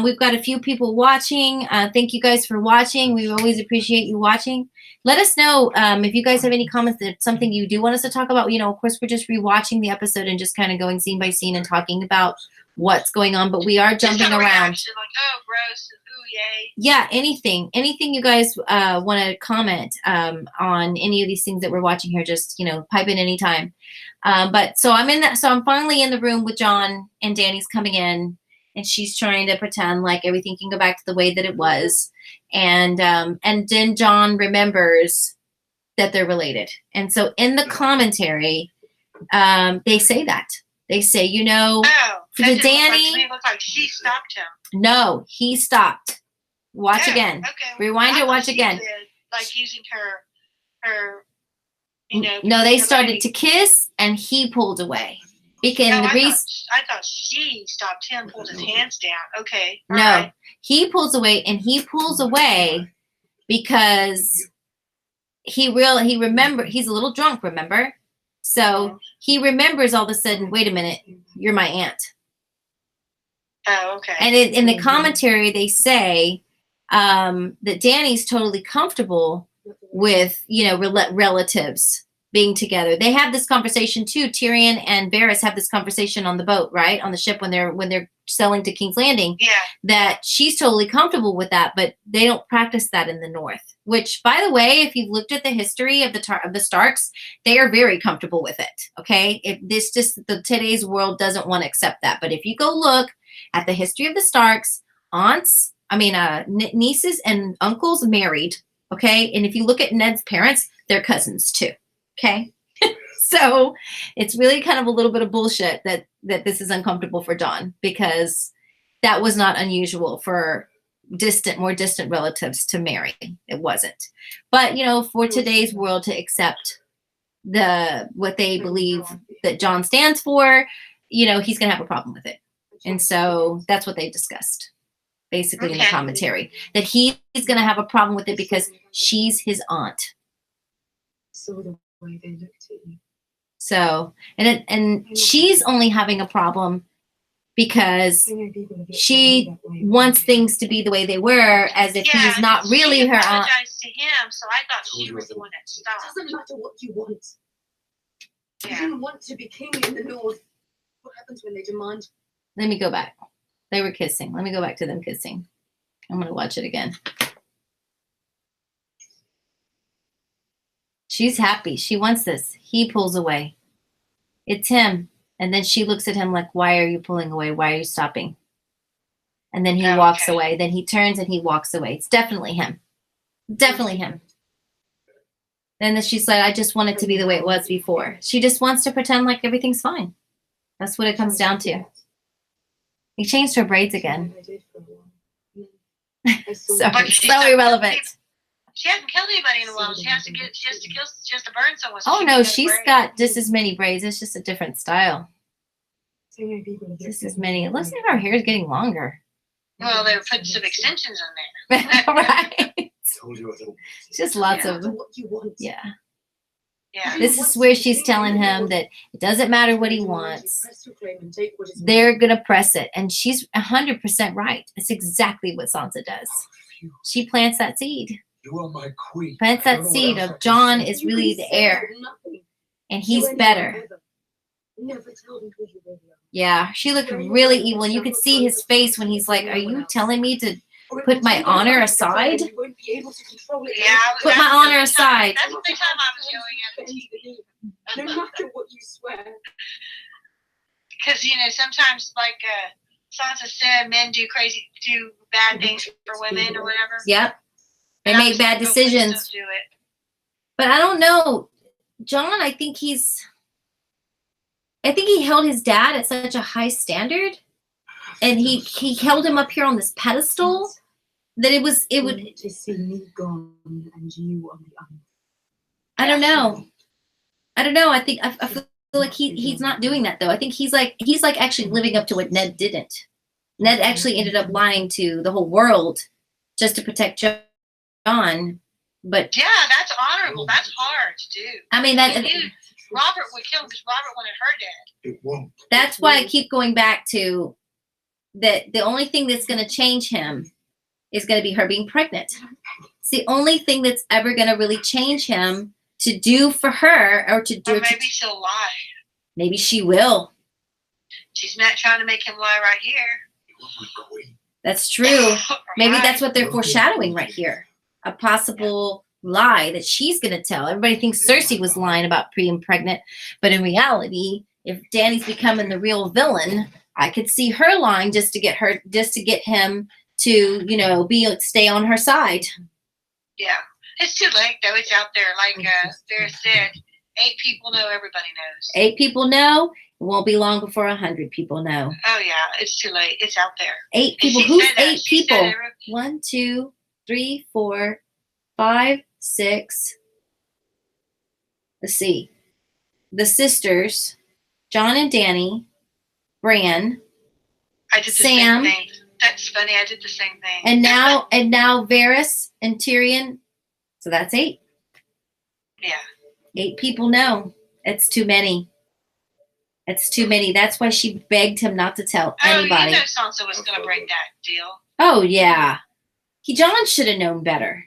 We've got a few people watching. Thank you guys for watching. We always appreciate you watching. Let us know if you guys have any comments, that something you do want us to talk about. You know, of course, we're just rewatching the episode and just kind of going scene by scene and talking about what's going on. But we are jumping around. Reaction, like, oh, gross. Ooh, yay. Yeah, anything you guys want to comment on any of these things that we're watching here, just, pipe in anytime. But so I'm finally in the room with John, and Danny's coming in, and she's trying to pretend like everything can go back to the way that it was. And then John remembers that they're related. And so in the commentary, they say that. They say, for the Danny. It looked like she stopped him. No, he stopped. Watch again. Okay. Rewind it, watch again. Like using her, No, they started to kiss, and he pulled away. Because I thought she stopped him, pulled his hands down. Okay. No, right. He pulls away, and he pulls away because he's a little drunk, remember? So he remembers all of a sudden, wait a minute, you're my aunt. Oh, okay. And in the commentary, they say that Danny's totally comfortable with, relatives being together. They have this conversation too. Tyrion and Varys have this conversation on the boat, right? On the ship when they're sailing to King's Landing. Yeah. That she's totally comfortable with that, but they don't practice that in the North. Which, by the way, if you've looked at the history of the Starks, they are very comfortable with it. Okay, today's world doesn't want to accept that. But if you go look at the history of the Starks, nieces and uncles married. Okay, and if you look at Ned's parents, they're cousins too. Okay, so it's really kind of a little bit of bullshit that this is uncomfortable for John, because that was not unusual for more distant relatives to marry. It wasn't. But, for today's world to accept what they believe that John stands for, he's going to have a problem with it. And so that's what they discussed, basically, in the commentary, that he's going to have a problem with it because she's his aunt. Way they looked at you. So, and she's only having a problem because she wants things to be the way they were, as if he's not really her aunt. She apologized to him, so I thought she was the one that stopped. It doesn't matter what you want. Yeah. You didn't want to be king in the North. What happens when they demand? Let me go back. They were kissing. Let me go back to them kissing. I'm going to watch it again. She's happy. She wants this. He pulls away. It's him. And then she looks at him like, why are you pulling away? Why are you stopping? And then he walks away. Then he turns and he walks away. It's definitely him. Definitely him. Then she's like, I just want it to be the way it was before. She just wants to pretend like everything's fine. That's what it comes down to. He changed her braids again. So irrelevant. She hasn't killed anybody in a while. She has to burn someone. Oh no, she's got just as many braids. It's just a different style. Just as many. It looks like our hair is getting longer. Well, they were putting some extensions in there. Right. Just lots of. Yeah. Yeah. This is where she's telling him that it doesn't matter what he wants. They're gonna press it, and she's 100% right. It's exactly what Sansa does. She plants that seed. You are my queen. Plants that seed of John is really the heir, and he's better. Yeah, she looked really evil, and you could see his face when he's like, "Are you telling me to put my honor aside? Yeah, put my honor aside." That's the time I was yelling at the TV. No matter what you swear. Because, sometimes, like Sansa said, men do bad things for women or whatever. Yep. They And make bad obviously, decisions. don't do it. But I don't know. John, I think he held his dad at such a high standard. And he held him up here on this pedestal that it would to see me gone and you on the other. I don't know. I think I feel like he's not doing that though. I think he's like actually living up to what Ned didn't. Ned actually ended up lying to the whole world just to protect John. But yeah, that's honorable. That's hard to do. I mean Robert would kill him because Robert wanted her dead. It won't. That's why I keep going back to that. The only thing that's going to change him is going to be her being pregnant. It's the only thing that's ever going to really change him to do for her or to do. Or maybe she'll lie. Maybe she will. She's not trying to make him lie right here. That's true. Maybe Right. that's what they're foreshadowing right here. A possible lie that she's going to tell. Everybody thinks Cersei was lying about being pregnant, but in reality, if Dany's becoming the real villain, I could see her lying just to get him to, stay on her side. Yeah. It's too late, though. It's out there. Like Sarah said, 8 people know, everybody knows. 8 people know. It won't be long before 100 people know. Oh, yeah. It's too late. It's out there. 8 people. And she Who's said that. 8 She people? said 1, 2, 3, 4, 5, 6. Let's see. The sisters, John and Dany, Bran, I did the Sam. same thing. That's funny. I did the same thing. and now Varys and Tyrion. So that's 8. Yeah. 8 people know. It's too many. It's too many. That's why she begged him not to tell anybody. You know Sansa was going to break that deal. Oh, yeah. John should have known better.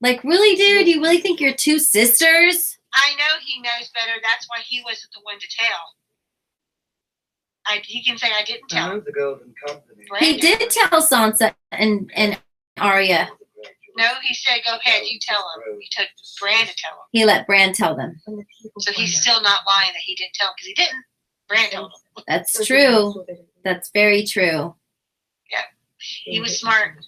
Like, really, dude? You really think you're 2 sisters? I know he knows better. That's why he wasn't the one to tell. He can say, I didn't tell him. The Golden Company. He did tell Sansa and Arya. No, he said, go ahead, you tell him. He took Bran to tell him. He let Bran tell them. So he's still not lying that he didn't tell him because he didn't. Bran told him. That's true. That's very true. He was smart.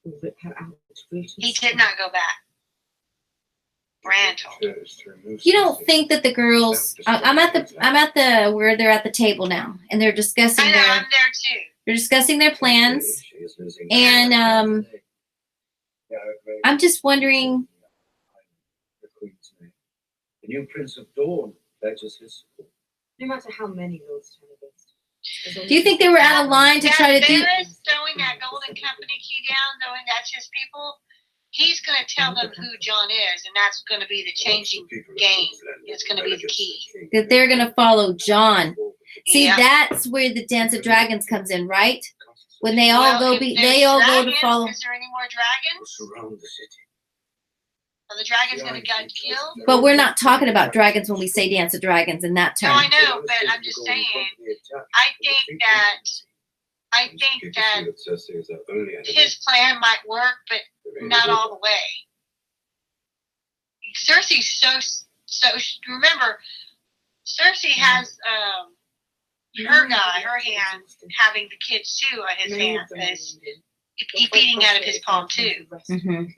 He did not go back. Bran told him. You don't think that the girls? I'm at the where they're at the table now, and they're discussing I know, I'm there too. they're discussing their plans, and I'm just wondering. The new Prince of Dawn pledges his support. No matter how many lords turn against. Do you think they were out of line to try to do? Varys throwing that Golden Company key down, knowing that's his people, he's going to tell them who John is, and that's going to be the changing game. It's going to be the key. That they're going to follow John. See, Yeah. that's where the Dance of Dragons comes in, right? When they all Well, go, if they there's all go to dragons, follow. Is there any more dragons? Surround the city. Are the dragons going to get killed? But we're not talking about dragons when we say Dance of Dragons in that No, term. I know, but I'm just saying. I think that his plan might work, but not all the way. Cersei's so. Remember, Cersei has her hand having the kids too on his hand. He's feeding out of his palm too. Mhm.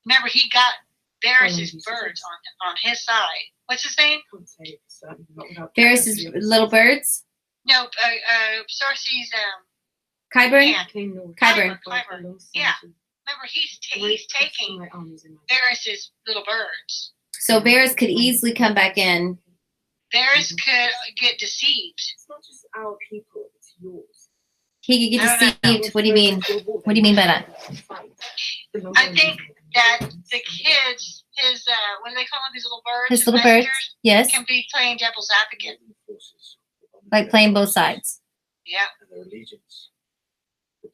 Remember, he got Varys' birds on his side. What's his name? Varys' little birds. No, Cersei's Qyburn. hand. Qyburn. Yeah. Remember, he's taking Varys' little birds. So Varys could easily come back in. Varys could get deceived. It's not just our people, it's yours. He could get I don't know. deceived. What do you mean? What do you mean by that? I think that the kids, his what do they call them? These little birds. His little birds. messengers, Yes. can be playing devil's advocate. Like playing both sides. Yeah,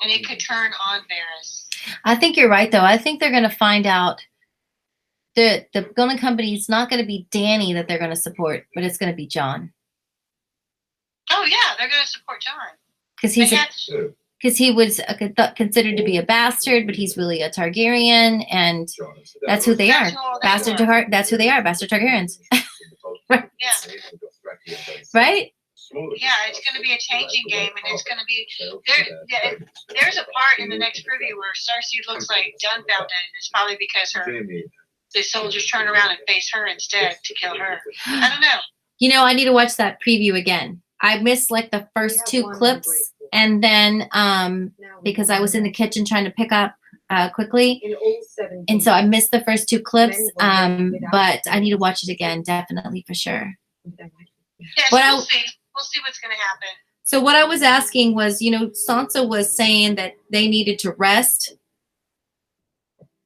and it could turn on Varys. I think you're right, though. I think they're going to find out that the Golden Company is not going to be Dany that they're going to support, but it's going to be John. Oh yeah, they're going to support John. Because They he was considered to be a bastard, but he's really a Targaryen, and that's who they are. That's all they Bastard are. That's who they are. Bastard Targaryens. Right? Yeah. Right? Yeah, it's going to be a changing game, and it's going to be there's a part in the next preview where Cersei looks like dumbfounded, and it's probably because the soldiers turn around and face her instead to kill her. I don't know. You know, I need to watch that preview again. I missed like the first 2 clips, and then because I was in the kitchen trying to pick up quickly, and so I missed the first 2 clips. But I need to watch it again, definitely for sure. Yes, we'll see. We'll see what's going to happen. So what I was asking was, you know, Sansa was saying that they needed to rest.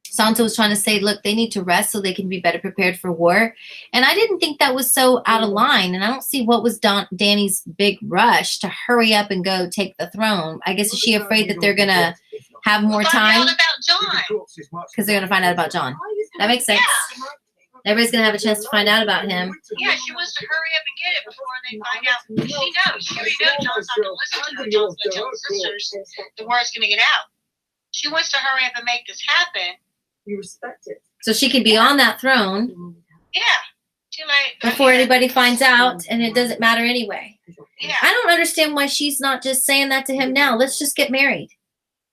Sansa was trying to say, look, they need to rest so they can be better prepared for war. And I didn't think that was so out of line. And I don't see what was Dany's big rush to hurry up and go take the throne. I guess is she afraid that they're going to have more time? Find out about Jon. Because they're going to find out about Jon. That makes sense. Yeah. Everybody's going to have a chance to find out about him. Yeah, she wants to hurry up and get it before they find out. She knows. She already knows Jon's not going to listen to her. Jon's going to tell his sisters the word's going to get out. She wants to hurry up and make this happen. You respect it. So she can be on that throne. Yeah. She like before anybody finds out, and it doesn't matter anyway. Yeah. I don't understand why she's not just saying that to him now. Let's just get married.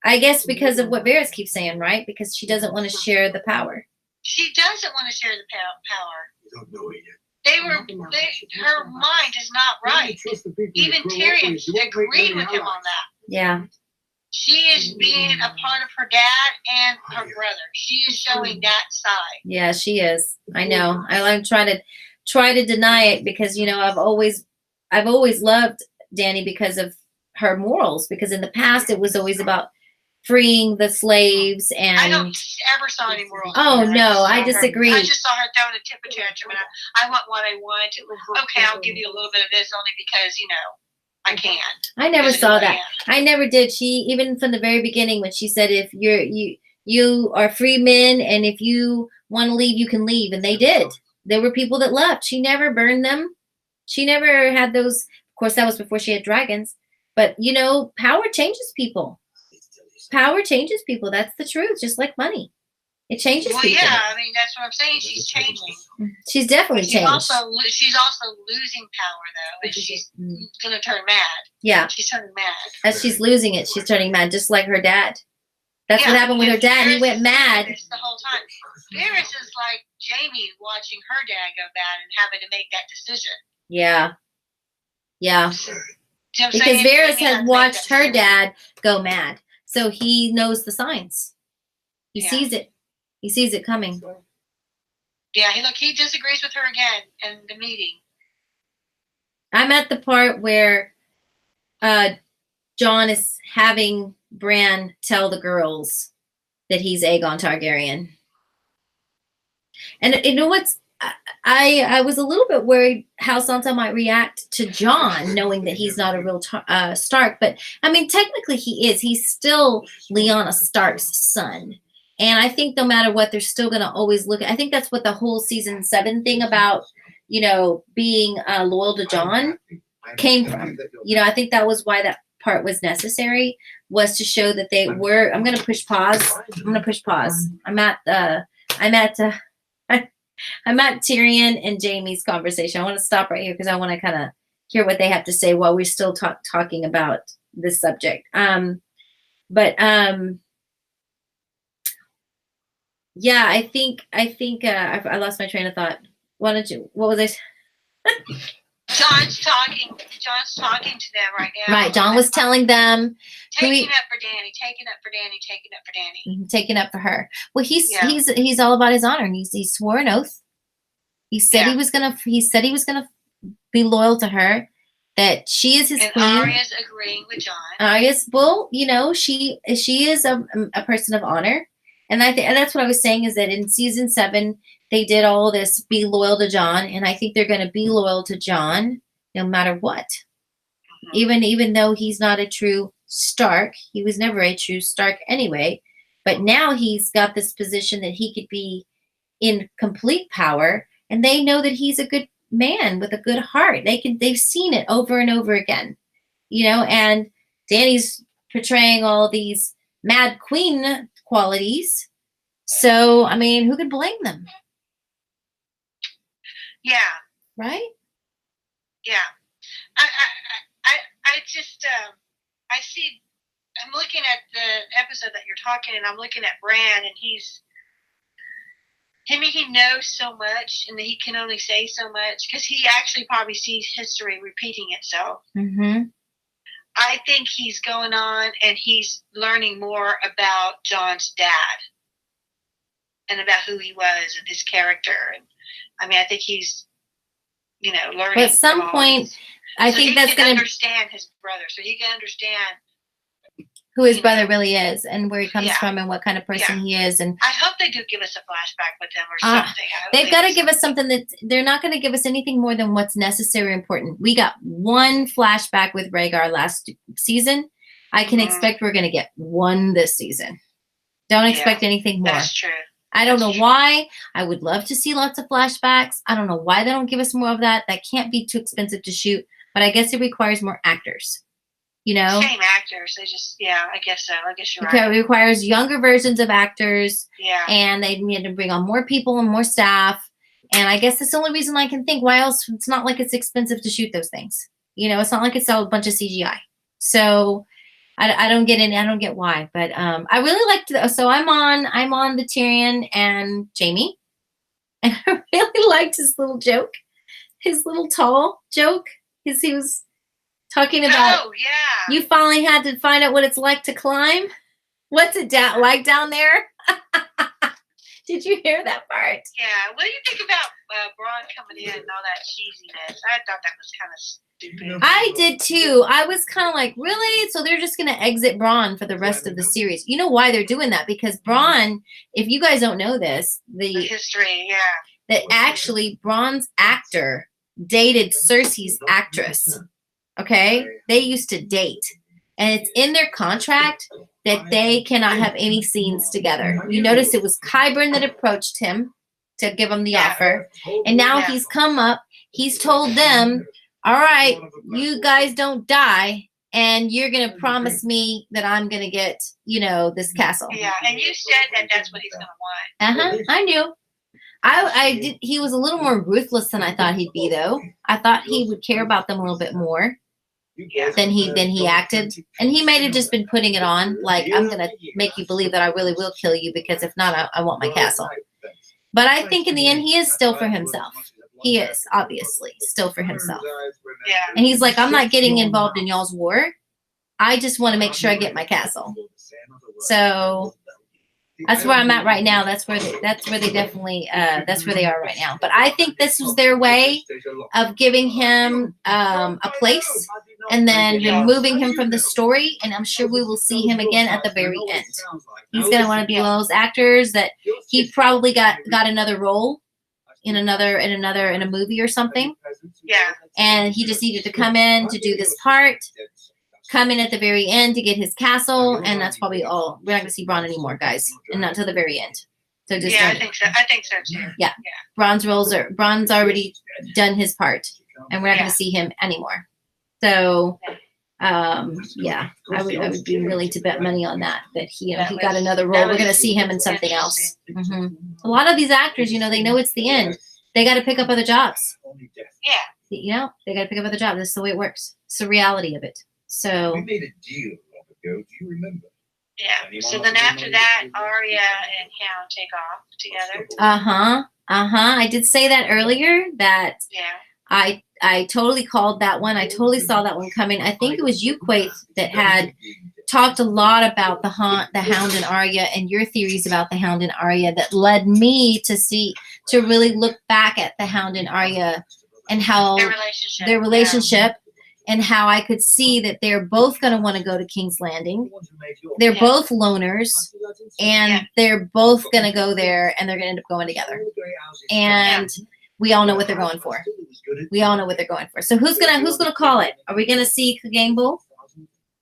I guess because of what Varys keeps saying, right? Because she doesn't want to share the power. She doesn't want to share the power. You don't know it yet. Her mind is not right. Even Tyrion agreed with him on that. Yeah. She is being a part of her dad and her brother. She is showing that side. Yeah, she is. I know. I'm trying to deny it because, you know, I've always loved Dany because of her morals. Because in the past, it was always about freeing the slaves and. I don't ever saw any morals. Oh no, I disagree. I just saw her throwing a temper tantrum, and I want what I want. Okay, I'll give you a little bit of this only because I can. I never saw that. I never did. She, even from the very beginning, when she said, if you are free men, and if you want to leave, you can leave. And they did. There were people that left. She never burned them. She never had those. Of course, that was before she had dragons. But, power changes people. Power changes people. That's the truth. Just like money. It changes people. Yeah, I mean, that's what I'm saying. She's changing. She's definitely changed. She's also losing power, though, and she's going to turn mad. Yeah. She's turning mad. As she's losing it, she's turning mad, just like her dad. That's what happened with her dad. He went mad. The whole time. Varys is like Jamie watching her dad go bad and having to make that decision. Yeah. Yeah. You know because Varys has watched her dad go mad. So he knows the signs. He sees it. He sees it coming. Yeah, he disagrees with her again in the meeting. I'm at the part where Jon is having Bran tell the girls that he's Aegon Targaryen. And you know what's I was a little bit worried how Sansa might react to Jon, knowing that he's not a real Stark. But, I mean, technically he is. He's still Lyanna Stark's son. And I think no matter what, they're still going to always look at. I think that's what the whole season 7 thing about, being loyal to Jon came from. I think that was why that part was necessary, was to show that they were. I'm going to push pause. I'm at Tyrion and Jaime's conversation. I want to stop right here because I want to kind of hear what they have to say while we're still talking about this subject. Yeah, I think I lost my train of thought. What was I? Jon's talking to them right now. Right, Jon was telling them. Taking up for Dany, taking up for Dany, taking up for Dany. Taking up for her. Well, he's all about his honor, and he swore an oath. He said he was gonna be loyal to her, that she is his queen. And Arya's agreeing with Jon. Arya's, well, she is a person of honor. And that's what I was saying, is that in season 7, they did all this be loyal to Jon, and I think they're going to be loyal to Jon no matter what. Mm-hmm. Even though he's not a true Stark, he was never a true Stark anyway. But now he's got this position that he could be in complete power, and they know that he's a good man with a good heart. They've seen it over and over again, And Dany's portraying all these mad queen qualities. So, I mean, who could blame them? Yeah. Right? Yeah. I just, I see, I'm looking at the episode that you're talking, and I'm looking at Bran, and he knows so much, and he can only say so much, because he actually probably sees history repeating itself. Mm-hmm. I think he's going on, and he's learning more about John's dad, and about who he was, and his character, and I mean, I think he's, learning. But at some point, I think that's going to understand his brother, so he can understand who his brother really is and where he comes Yeah. from and what kind of person he is. And I hope they do give us a flashback with him or something. they've got to give us something that they're not going to give us anything more than what's necessary or important. We got one flashback with Rhaegar last season. I can expect we're going to get one this season. Don't expect anything more. That's true. I don't know why. I would love to see lots of flashbacks. I don't know why they don't give us more of that. That can't be too expensive to shoot, but I guess it requires more actors. Same actors. They just, I guess so. I guess you're right. It requires younger versions of actors. Yeah. And they need to bring on more people and more staff. And I guess that's the only reason I can think. Why else? It's not like it's expensive to shoot those things. It's not like it's all a bunch of CGI. So I don't get I don't get why. But I really liked. So I'm on the Tyrion and Jaime, and I really liked his little joke, his little tall joke. He was talking about, you finally had to find out what it's like to climb. What's it like down there? Did you hear that part? Yeah. What do you think about Braun coming in and all that cheesiness? I thought that was kind of stupid. I did too. I was kind of like, really? So they're just going to exit Braun for the rest of the series. You know why they're doing that? Because Braun, if you guys don't know this, the history, that actually Braun's actor dated Cersei's actress. Okay, they used to date, and it's in their contract that they cannot have any scenes together. You notice it was Qyburn that approached him to give him the offer, and now he's come up. He's told them, "All right, you guys don't die, and you're gonna promise me that I'm gonna get, this castle." Yeah, and you said that that's what he's gonna want. I knew. I did. He was a little more ruthless than I thought he'd be, though. I thought he would care about them a little bit more than he acted, and he might have just been putting it on, like, I'm gonna make you believe that I really will kill you, because if not, I want my castle. But I think in the end, he is still for himself. He is obviously still for himself. Yeah, and he's like, I'm not getting involved in y'all's war. I just want to make sure I get my castle. So that's where I'm at right now. That's where they definitely that's where they are right now. But I think this was their way of giving him a place and then removing him from the story. And I'm sure we will see him again at the very end. He's gonna want to be one of those actors that he probably got another role in a movie or something. Yeah. And he just needed to come in to do this part. Come in at the very end to get his castle, and that's probably all. We're not going to see Bronn anymore, guys, and not till the very end. So just I think so. I think so too. Yeah. Bronn's already done his part, and we're not going to see him anymore. So, I would be willing to bet money on that he got another role. We're going to see him in something else. Mm-hmm. A lot of these actors, they know it's the end. They got to pick up other jobs. Yeah. They got to pick up other jobs. This is the way it works. It's the reality of it. So we made a deal long ago. Do you remember? Yeah. So then after that, Arya and Hound take off together. I did say that earlier. That I totally called that one. I totally saw that one coming. I think it was you, Quaith, that had talked a lot about the Hound and Arya, and your theories about the Hound and Arya that led me to really look back at the Hound and Arya and how their relationship. And how I could see that they're both going to want to go to King's Landing. They're both loners, and they're both going to go there, and they're going to end up going together. And we all know what they're going for. So who's gonna call it? Are we going to see Clegane Bowl?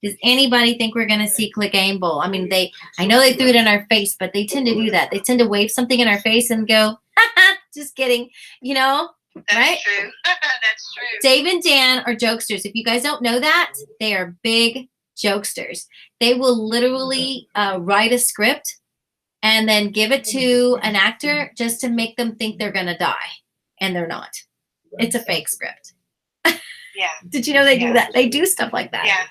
Does anybody think we're going to see Clegane Bowl? I mean, I know they threw it in our face, but they tend to do that. They tend to wave something in our face and go, just kidding, That's right? True. That's true. Dave and Dan are jokesters. If you guys don't know that, they are big jokesters. They will literally write a script and then give it to an actor just to make them think they're going to die. And they're not. It's a fake script. Yeah. Did you know they do Yeah. that? They do stuff like that. Yeah.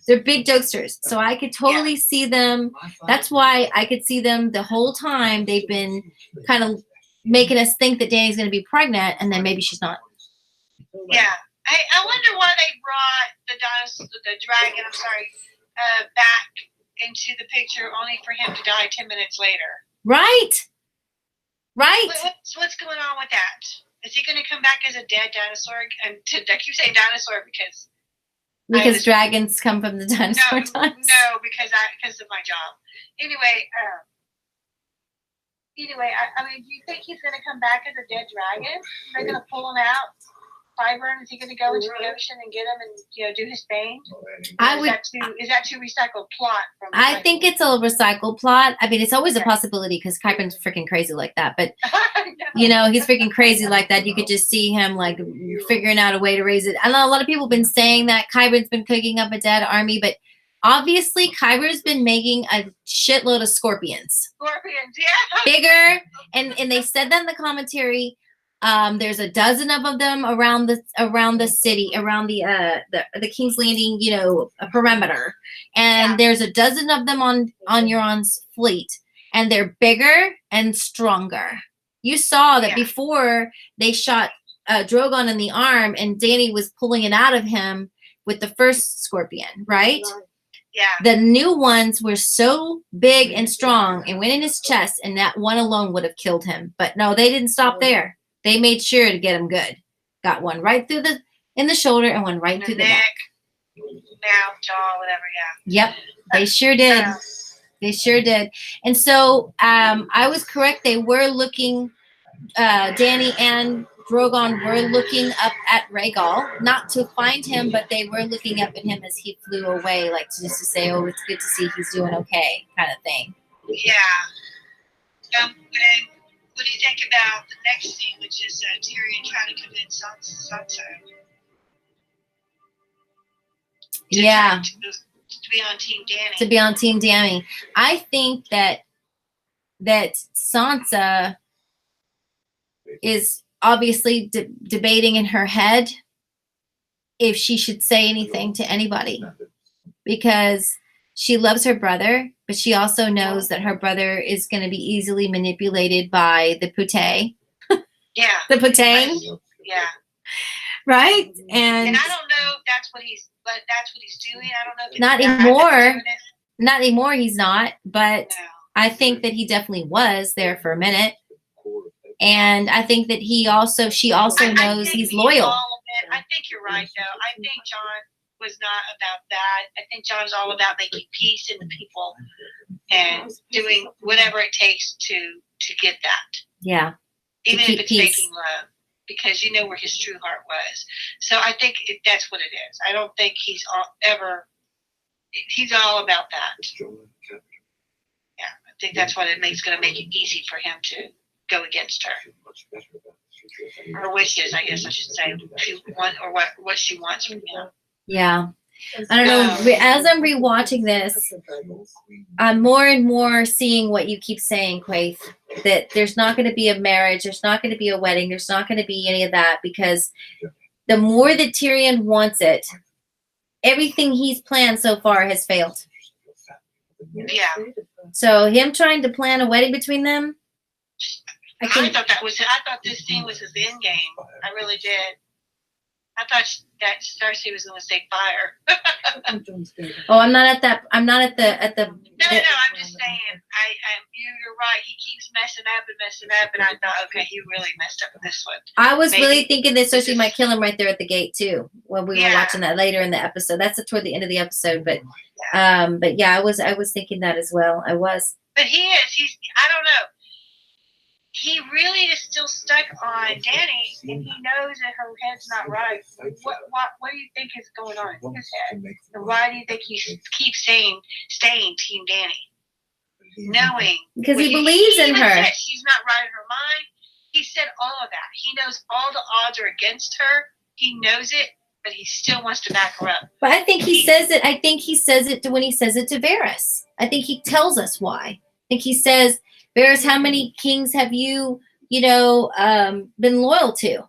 They're big jokesters. So I could totally see them. That's why I could see them the whole time. They've been kind of making us think that Danny's going to be pregnant, and then maybe she's not. Yeah. I wonder why they brought the dragon, back into the picture only for him to die 10 minutes later. Right. Right. What's going on with that? Is he going to come back as a dead dinosaur? And I keep saying dinosaur because dragons come from the dinosaur times. No, because of my job. Anyway, I mean, do you think he's going to come back as a dead dragon? They're going to pull him out, Fiber, is he going to go into the ocean and get him and do his thing? Is that too recycled plot? I think it's a recycled plot. I mean, it's always a possibility because Kyron's freaking crazy like that. But he's freaking crazy like that. You could just see him like figuring out a way to raise it. I know a lot of people have been saying that Kyron's been cooking up a dead army, but obviously Kyron's been making a shitload of scorpions. Scorpions, yeah. Bigger, and they said that in the commentary. There's a dozen of them around the city, around the King's Landing, a perimeter, and there's a dozen of them on Euron's fleet, and they're bigger and stronger. You saw that before they shot Drogon in the arm, and Dany was pulling it out of him with the first scorpion, right? Yeah. The new ones were so big and strong and went in his chest, and that one alone would have killed him. But no, they didn't stop there. They made sure to get him good. Got one right through in the shoulder and one right through the neck. Mouth, jaw, whatever, yeah. Yep, they sure did. They sure did. And so I was correct. They were looking, Dany and Drogon were looking up at Rhaegal, not to find him, but they were looking up at him as he flew away, like just to say, oh, it's good to see he's doing okay, kind of thing. Yeah. What do you think about the next scene, which is Tyrion trying to convince Sansa to be on Team Dany? To be on Team Dany. I think that Sansa is obviously debating in her head if she should say anything to anybody, because she loves her brother, but she also knows that her brother is going to be easily manipulated by the pute. Yeah. The putang. Yeah. Right? And I don't know if that's what he's doing. I don't know if not anymore. Not anymore, he's not, but no. I think that he definitely was there for a minute. And I think that she also knows he's loyal. I think you're right, though. I think Jon was not about that. I think Jon's all about making peace in the people and doing whatever it takes to get that. Yeah. Even if it's making love, because you know where his true heart was. So I think that's what it is. I don't think he's all about that. Yeah, I think that's what it's going to make it easy for him to go against her. Her wishes, I guess I should say, what she wants from him. Yeah. I don't know. As I'm rewatching this, I'm more and more seeing what you keep saying, Quaith, that there's not going to be a marriage, there's not going to be a wedding, there's not going to be any of that, because the more that Tyrion wants it, everything he's planned so far has failed. Yeah. So him trying to plan a wedding between them, I thought this scene was his end game. I really did. I thought that Cersei was going to say fire. Oh, I'm not at that. I'm not at the. No. I'm just saying. You're right. He keeps messing up, and I thought, okay, he really messed up with this one. I was really thinking that Cersei might kill him right there at the gate too. When we were watching that later in the episode, that's toward the end of the episode. But yeah, I was thinking that as well. I was. But he's. I don't know. He really is still stuck on Dany, and he knows that her head's not right. What do you think is going on in his head? And why do you think he keeps staying Team Dany? Knowing. Because he believes in her. She's not right in her mind. He said all of that. He knows all the odds are against her. He knows it, but he still wants to back her up. But I think he says it. I think he says it when he says it to Varys. I think he tells us why. I think he says, Varys, how many kings have you, been loyal to?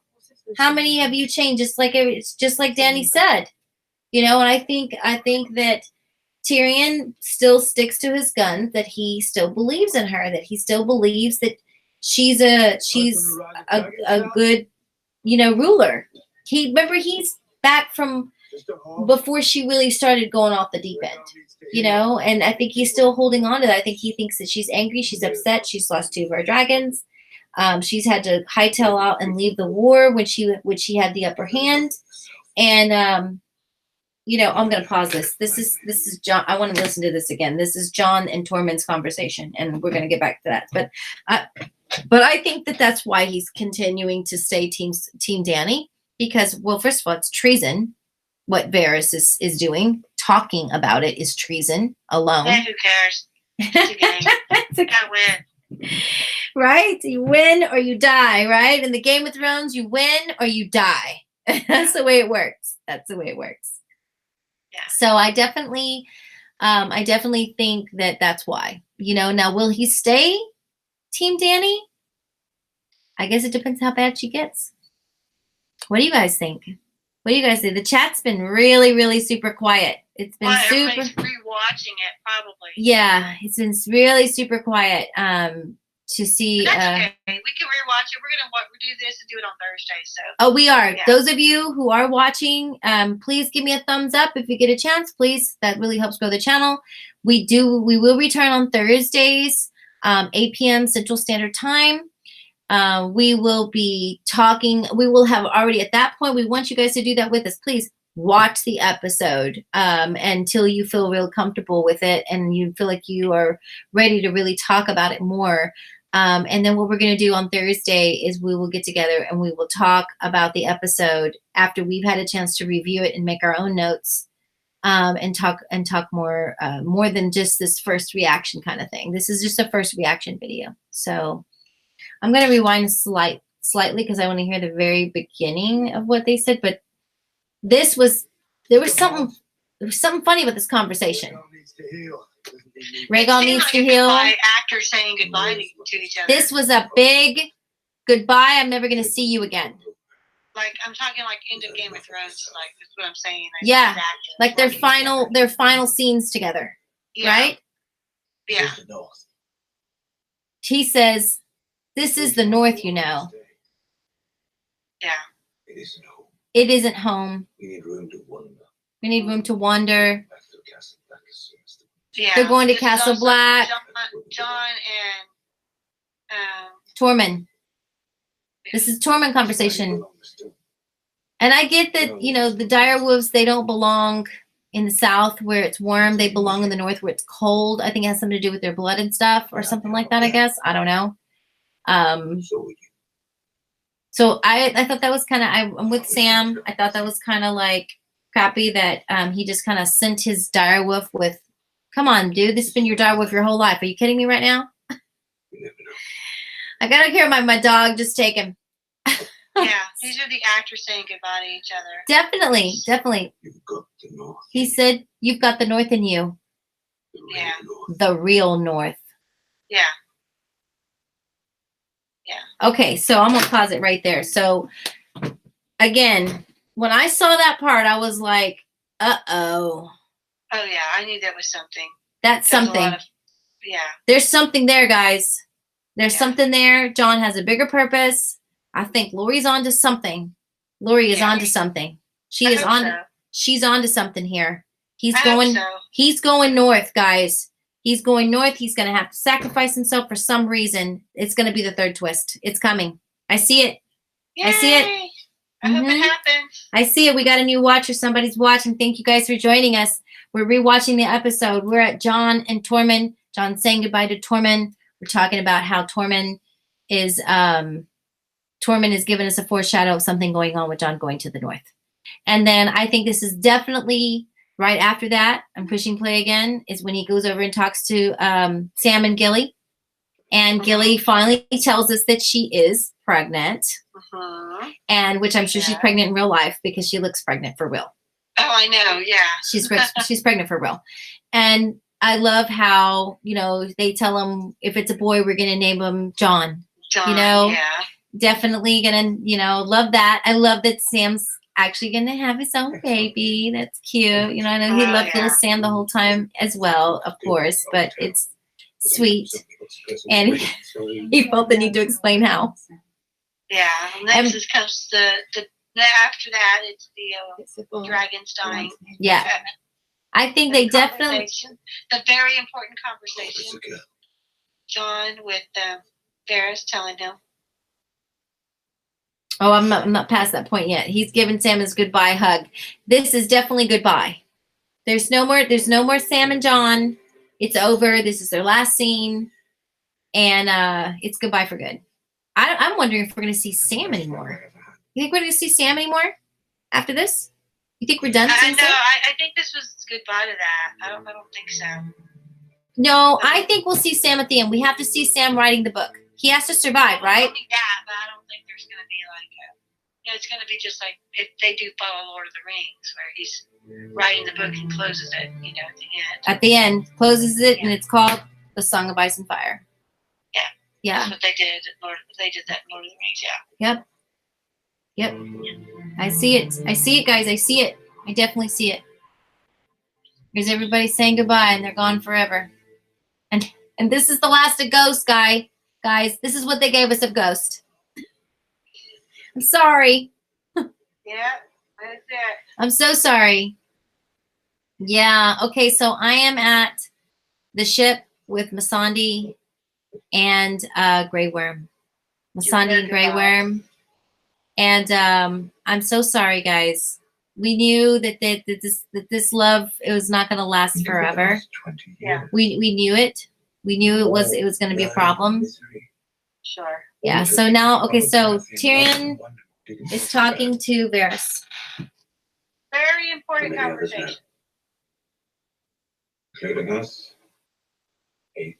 How many have you changed? It's just like Danny said, you know. And I think that Tyrion still sticks to his guns, that he still believes in her, that he still believes that she's a good, you know, ruler. He's back from before she really started going off the deep end, you know, and I think he's still holding on to that. I think he thinks that she's angry, she's upset, she's lost 2 of her dragons. She's had to hightail out and leave the war when she had the upper hand. And you know, I'm gonna pause this. This is John. I want to listen to this again. This is John and Tormund's conversation, and we're gonna get back to that. But I think that that's why he's continuing to stay team Danny, because, well, first of all, it's treason. What Varys is doing, talking about it, is treason alone. Yeah, who cares? It's a game. You gotta win. Right? You win or you die, right? In the Game of Thrones, you win or you die. That's the way it works. That's the way it works. Yeah. So I definitely think that that's why. You know, now will he stay Team Danny? I guess it depends how bad she gets. What do you guys think? What do you guys think? The chat's been really, really super quiet. It's been super. Everybody's rewatching it, probably. Yeah, it's been really super quiet. To see. But that's okay. We can rewatch it. We're gonna do this and do it on Thursday. So. Oh, we are. Yeah. Those of you who are watching, please give me a thumbs up if you get a chance. Please, that really helps grow the channel. We will return on Thursdays, 8 p.m. Central Standard Time. We will be talking. We will have already at that point. We want you guys to do that with us. Please watch the episode until you feel real comfortable with it and you feel like you are ready to really talk about it more. And then what we're going to do on Thursday is we will get together and we will talk about the episode after we've had a chance to review it and make our own notes, and talk more than just this first reaction kind of thing. This is just a first reaction video. So I'm going to rewind slightly because I want to hear the very beginning of what they said. But there was something funny about this conversation. Rhaegal needs to heal. Actors saying goodbye to each other. This was a big goodbye. I'm never going to see you again. Like, I'm talking like end of Game of Thrones. Like, that's what I'm saying. Yeah, like their final scenes together, yeah. Right? Yeah. He says, "This is the North, you know." Yeah. It isn't home. We need room to wander. We need room to wander. Back to Castle Black as soon as the Yeah. They're going to This is Castle also Black. John and Tormund. This is Tormund conversation. And I get that, you know, the direwolves, they don't belong in the south where it's warm. They belong in the north where it's cold. I think it has something to do with their blood and stuff or something like that, I guess. I don't know. So I thought that was kind of, I'm with Sam. I thought that was kind of like crappy that he just kind of sent his direwolf with, come on, dude, this has been your direwolf your whole life. Are you kidding me right now? I gotta hear my dog just take him. yeah, these are the actors saying goodbye to each other. Definitely. You've got the North. He said, you've got the North in you. Yeah. The real North. Yeah. Okay, so I'm going to pause it right there. So, again, when I saw that part, I was like, uh-oh. Oh, yeah, I knew that was something. That's something. Yeah. There's something there, guys. There's something there. John has a bigger purpose. I think Lori's onto something. Lori is onto something. She's onto something here. He's going north, guys. He's going north. He's going to have to sacrifice himself for some reason. It's going to be the third twist. It's coming. I see it. Yay! I see it. I hope it happens. I see it. We got a new watcher. Somebody's watching. Thank you guys for joining us. We're rewatching the episode. We're at John and Tormund. John saying goodbye to Tormund. We're talking about how Tormund is giving us a foreshadow of something going on with John going to the north. And then I think this is definitely right after that. I'm pushing play again. Is when he goes over and talks to Sam and Gilly. And Gilly finally tells us that she is pregnant. And which I'm sure she's pregnant in real life because she looks pregnant for real. Oh, I know. Yeah. She's pregnant for real. And I love how, you know, they tell him if it's a boy, we're going to name him John. John, you know, definitely gonna, love that. I love that Sam's actually gonna have his own baby. That's cute. I know he loved little Sam the whole time as well, of course, but it's sweet. And he felt the need to explain how. Yeah. Next comes after that, it's the dragons dying. Yeah. I think they definitely. The very important conversation. John with Varys telling him. Oh, I'm not past that point yet. He's given Sam his goodbye hug. This is definitely goodbye. There's no more Sam and John. It's over. This is their last scene. And it's goodbye for good. I'm wondering if we're going to see Sam anymore. You think we're going to see Sam anymore after this? You think we're done seeing Sam? I think this was goodbye to that. I don't think so. No, I think we'll see Sam at the end. We have to see Sam writing the book. He has to survive, right? Only that, but I don't think there's going to be it's going to be just like if they do follow Lord of the Rings, where he's writing the book and closes it, at the end. At the end, closes it, and it's called The Song of Ice and Fire. Yeah. Yeah. That's what they did. They did that in Lord of the Rings, yeah. Yep. I see it, guys. I see it. I definitely see it. There's everybody saying goodbye, and they're gone forever. And this is the last of Ghost, guys. This is what they gave us of Ghost. I'm sorry. Yeah, that's it. I'm so sorry. Yeah. Okay. So I am at the ship with Missandei and Grey Worm. Missandei and Grey Worm. And I'm so sorry, guys. We knew that this love, it was not going to last forever. Yeah. We knew it. We knew it was going to be a problem. Sure. Yeah. So now, okay. So Tyrion is talking to Varys. Very important conversation. Including us. 8.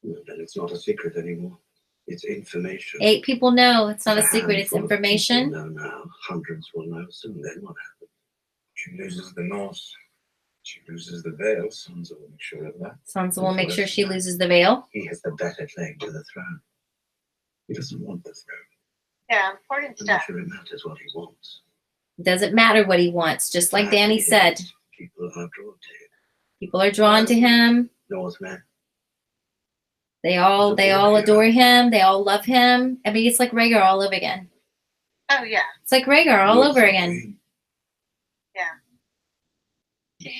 Then it's not a secret anymore. It's information. 8 people know. It's not a secret. It's information. No, now. Hundreds will know soon. Then what happens? She loses the North. She loses the Veil. Sansa will make sure of that. Sansa will make sure she loses the Veil. He has the better claim to the throne. He doesn't want the throne. Yeah, important I'm stuff. not sure it matters what he wants. It doesn't matter what he wants, just like Dany said. People are drawn to him. People are drawn to him. Northmen. They all adore him. They all love him. I mean, it's like Rhaegar all over again. Oh yeah. It's like Rhaegar all over again. Yeah.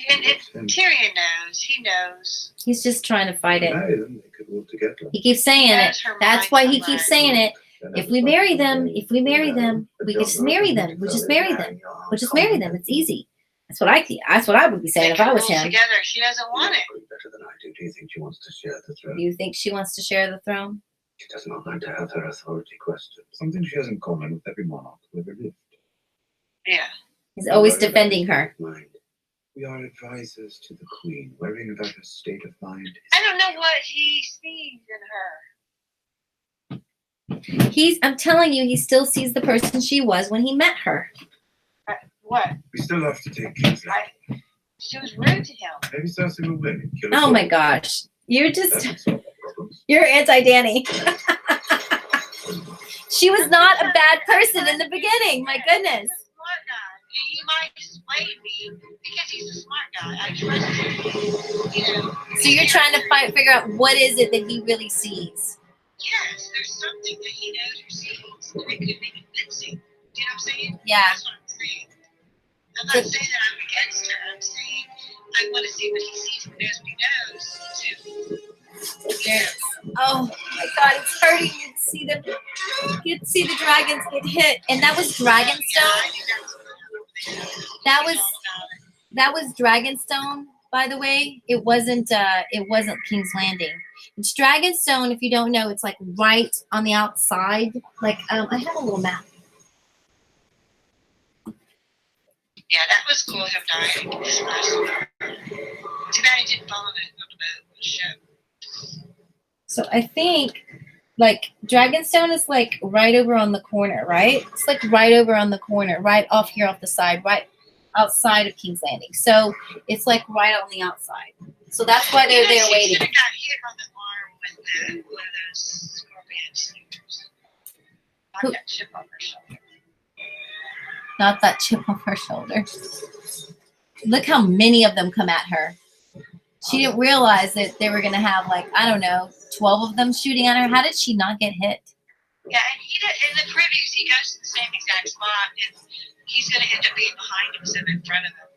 And Tyrion knows. He knows. He's just trying to fight it. They could work together. He keeps saying it. That's why he keeps saying it. If we marry them, we can just marry them. We just marry them. We'll just marry them. It's easy. That's what I would be saying if I was him. Together. She doesn't want it. Better than I do. Do you think she wants to share the throne? Do you think she wants to share the throne? She does not like to have her authority questioned. Something she has in common with every monarch who ever lived. Yeah. He's always defending her. Mind. We are advisors to the queen, worrying about her state of mind. I don't know what he sees in her. I'm telling you, he still sees the person she was when he met her. What? We still have to take King's Landing. She was rude to him. Maybe Cersei will win. Oh my gosh. You're you're anti-Dany. She was not a bad person in the beginning. My goodness. Smart guy. He might sway me because he's a smart guy. I trust him. So you're trying to figure out what is it that he really sees. Yes, there's something that he knows or sees. And it could be convincing. Do you know what I'm saying? Yeah. That's what I'm saying. I'm not saying that I'm against her. I'm saying I want to see what he sees and knows what he knows. Yes. Oh my God, it's hurting. You can see the dragons get hit, and that was Dragonstone. That was Dragonstone, by the way. It wasn't King's Landing. It's Dragonstone. If you don't know, it's like right on the outside. Like I have a little map. Yeah, that was cool him dying. Too bad he didn't follow the ship. So I think like Dragonstone is like right over on the corner, right? It's like right over on the corner, right off here off the side, right outside of King's Landing. So it's like right on the outside. So that's why they're there waiting. She should have got hit on the arm with one of those scorpions. Not Who- that chip on her shoulder. Not that chip on her shoulder. Look how many of them come at her. She didn't realize that they were going to have, like, I don't know, 12 of them shooting at her. How did she not get hit? Yeah, and he did, in the previews, he goes to the same exact spot, and he's going to end up being behind him instead of in front of him.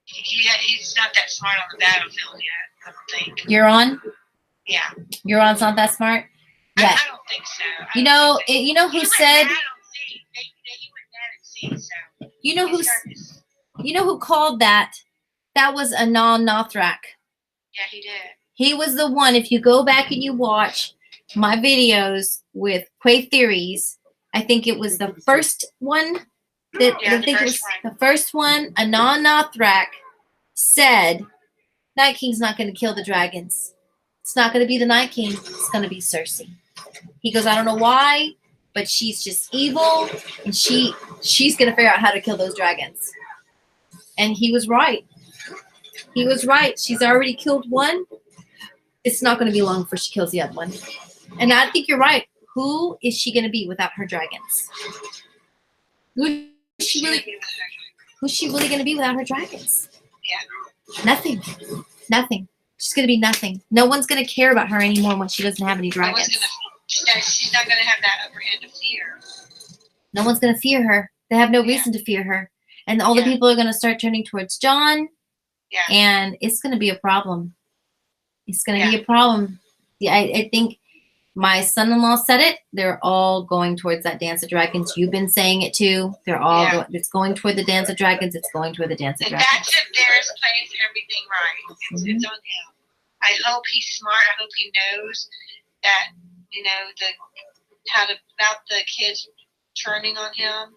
He's not that smart on the battlefield yet, I don't think. Euron? Yeah. Euron's not that smart? Yeah. I don't think so. You know who said? You know who called that? That was Anon Nothrak. Yeah, he did. He was the one. If you go back and you watch my videos with Quay Theories, I think it was the first one. The first one. Anon Nothrak said, Night King's not going to kill the dragons. It's not going to be the Night King. It's going to be Cersei. He goes, I don't know why, but she's just evil, and she's going to figure out how to kill those dragons. And he was right. He was right. She's already killed one. It's not going to be long before she kills the other one. And I think you're right. Who is she going to be without her dragons? Who's she really going to be without her dragons? Yeah. Nothing. Nothing. She's going to be nothing. No one's going to care about her anymore when she doesn't have any dragons. She's not going to have that upper hand of fear. No one's going to fear her. They have no reason to fear her. And all the people are going to start turning towards Jon. Yeah. And it's going to be a problem. It's going to be a problem. Yeah, I think my son-in-law said it. They're all going towards that Dance of Dragons. You've been saying it too. They're all it's going toward the Dance of Dragons. It's going toward the Dance of Dragons. That's if Daenerys plays everything right. It's on him. I hope he's smart. I hope he knows that, about the kids turning on him.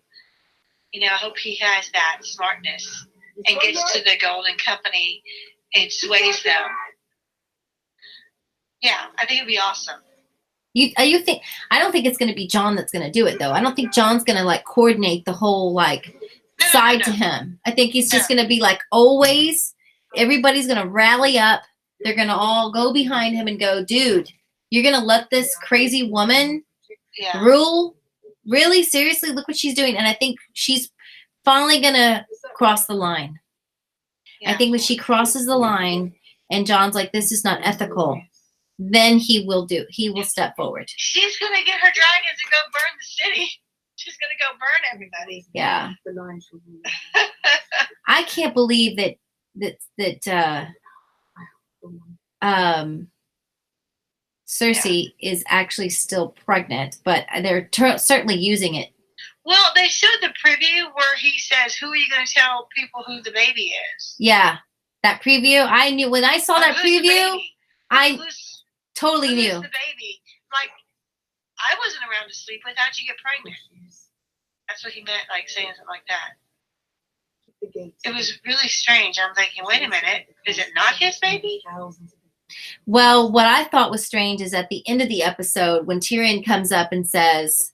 I hope he has that smartness and gets to the Golden Company and sways them. Yeah, I think it'd be awesome. You think? I don't think it's going to be Jon that's going to do it, though. I don't think Jon's going to coordinate the whole side to him. I think he's just going to be always. Everybody's going to rally up. They're going to all go behind him and go, dude, you're going to let this crazy woman rule? Really? Seriously? Look what she's doing. And I think she's finally going to cross the line. Yeah. I think when she crosses the line and Jon's like, this is not ethical, then he will step forward. She's going to get her dragons and go burn the city. She's going to go burn everybody. Yeah. I can't believe that Cersei is actually still pregnant, but they're certainly using it. Well, they showed the preview where he says, who are you going to tell people who the baby is? Yeah. That preview, I knew. When I saw that preview, I totally knew. The baby. I wasn't around to sleep with. How'd you get pregnant? That's what he meant, saying something like that. It was really strange. I'm thinking, wait a minute, is it not his baby? Well, what I thought was strange is at the end of the episode when Tyrion comes up and says,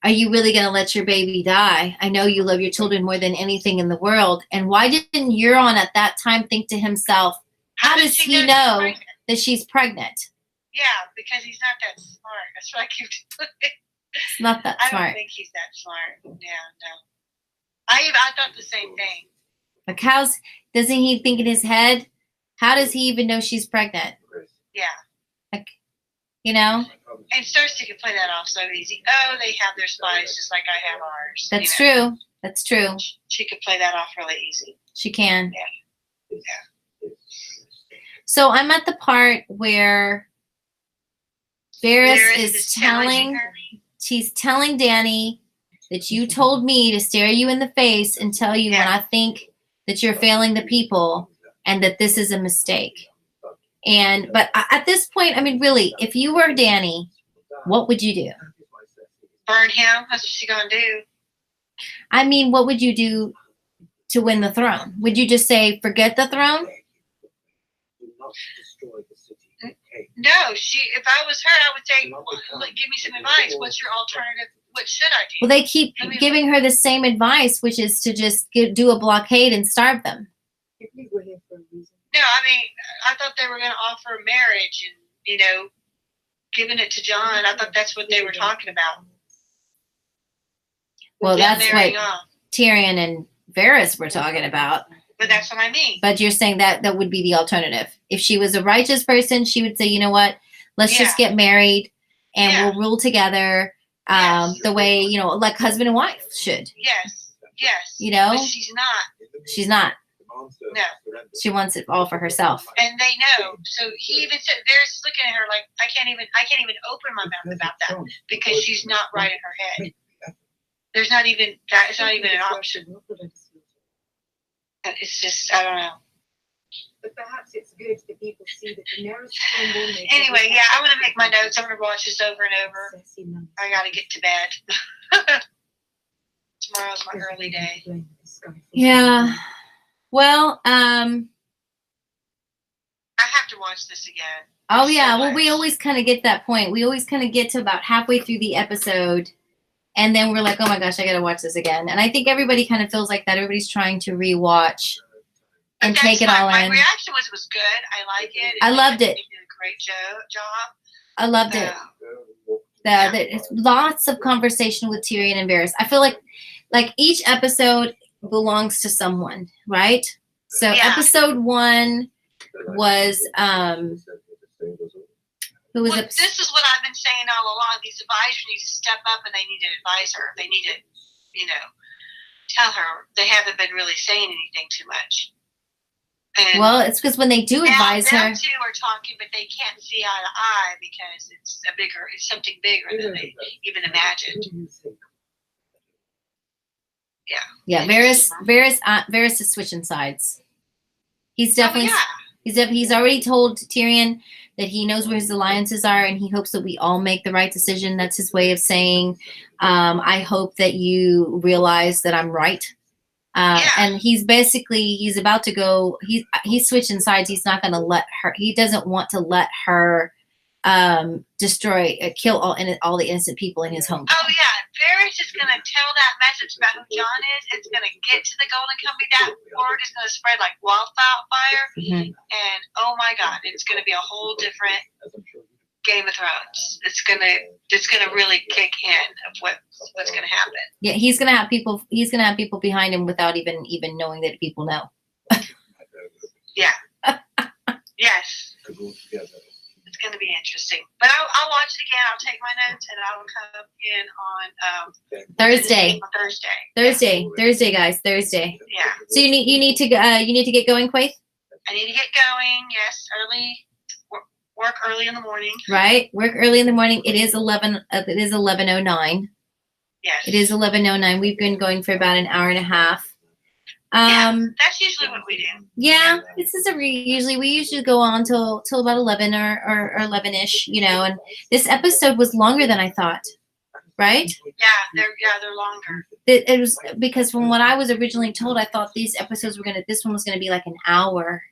are you really going to let your baby die? I know you love your children more than anything in the world. And why didn't Euron at that time think to himself, how does he know that she's pregnant? Yeah, because he's not that smart. That's what I keep doing. It's not that smart. I don't think he's that smart. Yeah, no. I thought the same thing. Like, doesn't he think in his head? How does he even know she's pregnant? Yeah. And Cersei can play that off so easy. Oh, they have their spies just like I have ours. That's true. That's true. She could play that off really easy. She can. Yeah. So I'm at the part where Varys is telling Dany that you told me to stare you in the face and tell you when I think that you're failing the people and that this is a mistake. But at this point, I mean, really, if you were Dany, what would you do? Burn him. That's what she's going to do. I mean, what would you do to win the throne? Would you just say, forget the throne? No, if I was her, I would say, give me some advice. What's your alternative? What should I do? Well, they keep giving her the same advice, which is to just do a blockade and starve them. No, I mean, I thought they were going to offer marriage and, giving it to Jon. I thought that's what they were talking about. Well, them that's marrying what off. Tyrion and Varys were talking about. But that's what I mean. But you're saying that that would be the alternative. If she was a righteous person, she would say, you know what, let's just get married and we'll rule together the way, you know, like husband and wife should. Yes. You know? But she's not. She's not. No. She wants it all for herself. And they know. So he even said, Varys is looking at her like, I can't even open my mouth about that because she's not right in her head. There's not even that. It's not even an option. It's just, I don't know. But perhaps it's good that people see that Daenerys will Anyway, yeah, I'm gonna make my notes. I'm gonna watch this over and over. I gotta get to bed. Tomorrow's my early day. Yeah. Well, I have to watch this again. Oh yeah, well we always kind of get that point. We always kind of get to about halfway through the episode and then we're like, oh my gosh, I gotta watch this again. And I think everybody kind of feels like that. Everybody's trying to rewatch and take it all in. My reaction was good. I like it. I loved it. They did a great job. I loved it. It's lots of conversation with Tyrion and Varys. I feel like each episode belongs to someone, right? So episode 1 was who was it? This is what I've been saying all along. These advisors need to step up and they need to advise her. They need to, you know, tell her they haven't been really saying anything too much. And well, it's because when they do advise her, them two are talking, but they can't see eye to eye because it's something bigger than they even imagined. Yeah, Varys is switching sides. He's definitely he's already told Tyrion that he knows where his alliances are and he hopes that we all make the right decision. That's his way of saying, I hope that you realize that I'm right. And he's about to go, he's switching sides. He's not going to let her, he doesn't want to let her kill all the innocent people in his home. Oh yeah, Varys is going to tell that message about who John is. It's going to get to the Golden Company. That word is going to spread like wildfire. And oh my God, it's going to be a whole different Game of Thrones. It's going to really kick in of what's going to happen. Yeah, he's going to have people behind him without even knowing that people know. Yeah. Yes. It's going to be interesting. But I'll watch it again. I'll take my notes and I'll come in on Thursday. Thursday, guys. Thursday. Yeah. So you need to get going, Quaith? I need to get going. Yes, early. Work early in the morning. Right. Work early in the morning. It is 11:09. Yes. It is 11:09. We've been going for about an hour and a half. That's usually what we do. Yeah, this is usually we go on till about 11 or 11ish, you know. And this episode was longer than I thought, right? Yeah, they're longer. It was because from what I was originally told, I thought this one was gonna be like an hour,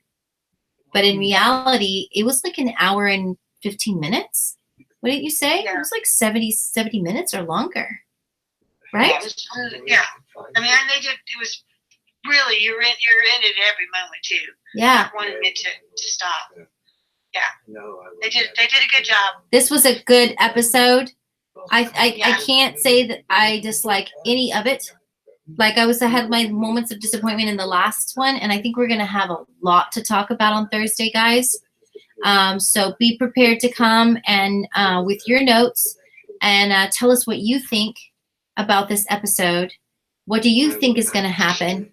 but in reality, it was like an hour and 15 minutes. What did you say? Yeah. It was like 70 minutes or longer, right? Yeah. I mean, and they did. It was. Really, you're in it every moment too. Yeah. Not wanting it to stop. Yeah. They did a good job. This was a good episode. I can't say that I dislike any of it. Like I had my moments of disappointment in the last one, and I think we're gonna have a lot to talk about on Thursday, guys. So be prepared to come and with your notes and tell us what you think about this episode. What do you think is gonna happen?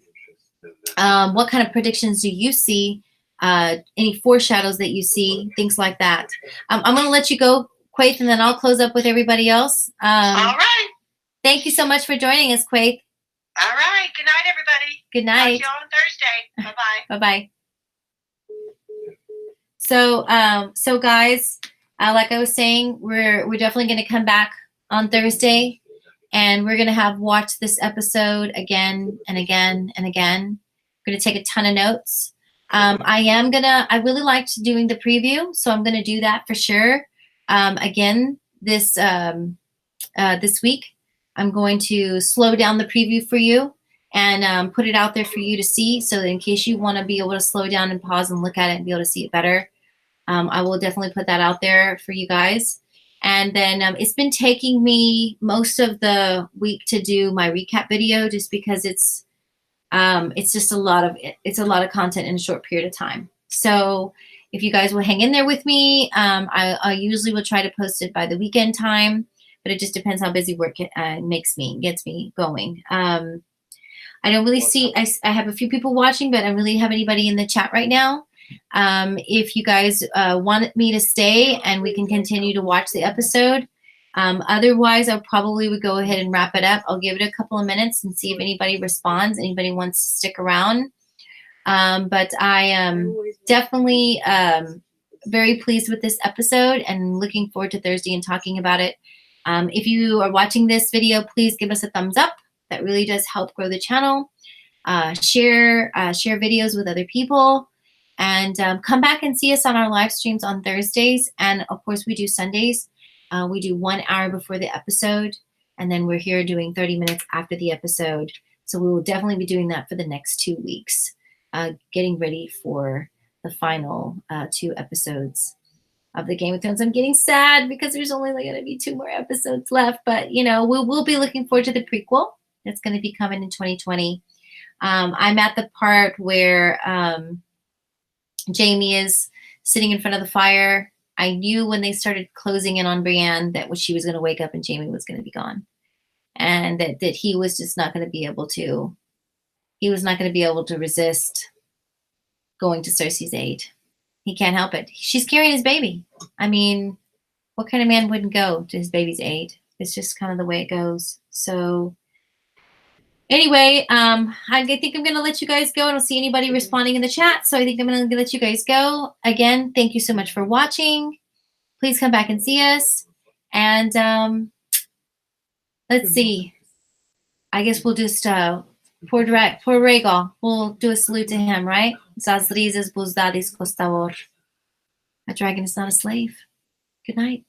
What kind of predictions do you see? Any foreshadows that you see? Things like that. I'm going to let you go, Quaith, and then I'll close up with everybody else. All right. Thank you so much for joining us, Quaith. All right. Good night, everybody. Good night. Talk to you on Thursday. Bye-bye. Bye-bye. So guys, like I was saying, we're definitely going to come back on Thursday. And we're going to watch this episode again and again and again. We're going to take a ton of notes. I really liked doing the preview, so I'm going to do that for sure. Again, this week, I'm going to slow down the preview for you and put it out there for you to see so that in case you want to be able to slow down and pause and look at it and be able to see it better, I will definitely put that out there for you guys. And then it's been taking me most of the week to do my recap video, just because it's just a lot of content in a short period of time. So if you guys will hang in there with me, I usually will try to post it by the weekend time, but it just depends how busy work gets me going. I don't really see, I have a few people watching, but I don't really have anybody in the chat right now. If you guys want me to stay and we can continue to watch the episode, otherwise I probably would go ahead and wrap it up. I'll give it a couple of minutes and see if anybody responds, anybody wants to stick around. But I am definitely very pleased with this episode and looking forward to Thursday and talking about it. If you are watching this video, please give us a thumbs up. That really does help grow the channel. Share videos with other people. And come back and see us on our live streams on Thursdays. And of course, we do Sundays. We do 1 hour before the episode. And then we're here doing 30 minutes after the episode. So we will definitely be doing that for the next 2 weeks, getting ready for the final 2 episodes of the Game of Thrones. I'm getting sad because there's only going to be 2 more episodes left. But, you know, we'll be looking forward to the prequel that's going to be coming in 2020. I'm at the part where Jamie is sitting in front of the fire. I knew when they started closing in on Brienne that she was going to wake up and Jamie was going to be gone. And that he was just not going to be able to, resist going to Cersei's aid. He can't help it. She's carrying his baby. I mean, what kind of man wouldn't go to his baby's aid? It's just kind of the way it goes. So anyway, I think I'm going to let you guys go. I don't see anybody responding in the chat, so I think I'm going to let you guys go. Again, thank you so much for watching. Please come back and see us. And let's see. I guess we'll just, poor Rhaegal, we'll do a salute to him, right? Zazrizes buzdadis kostavor. A dragon is not a slave. Good night.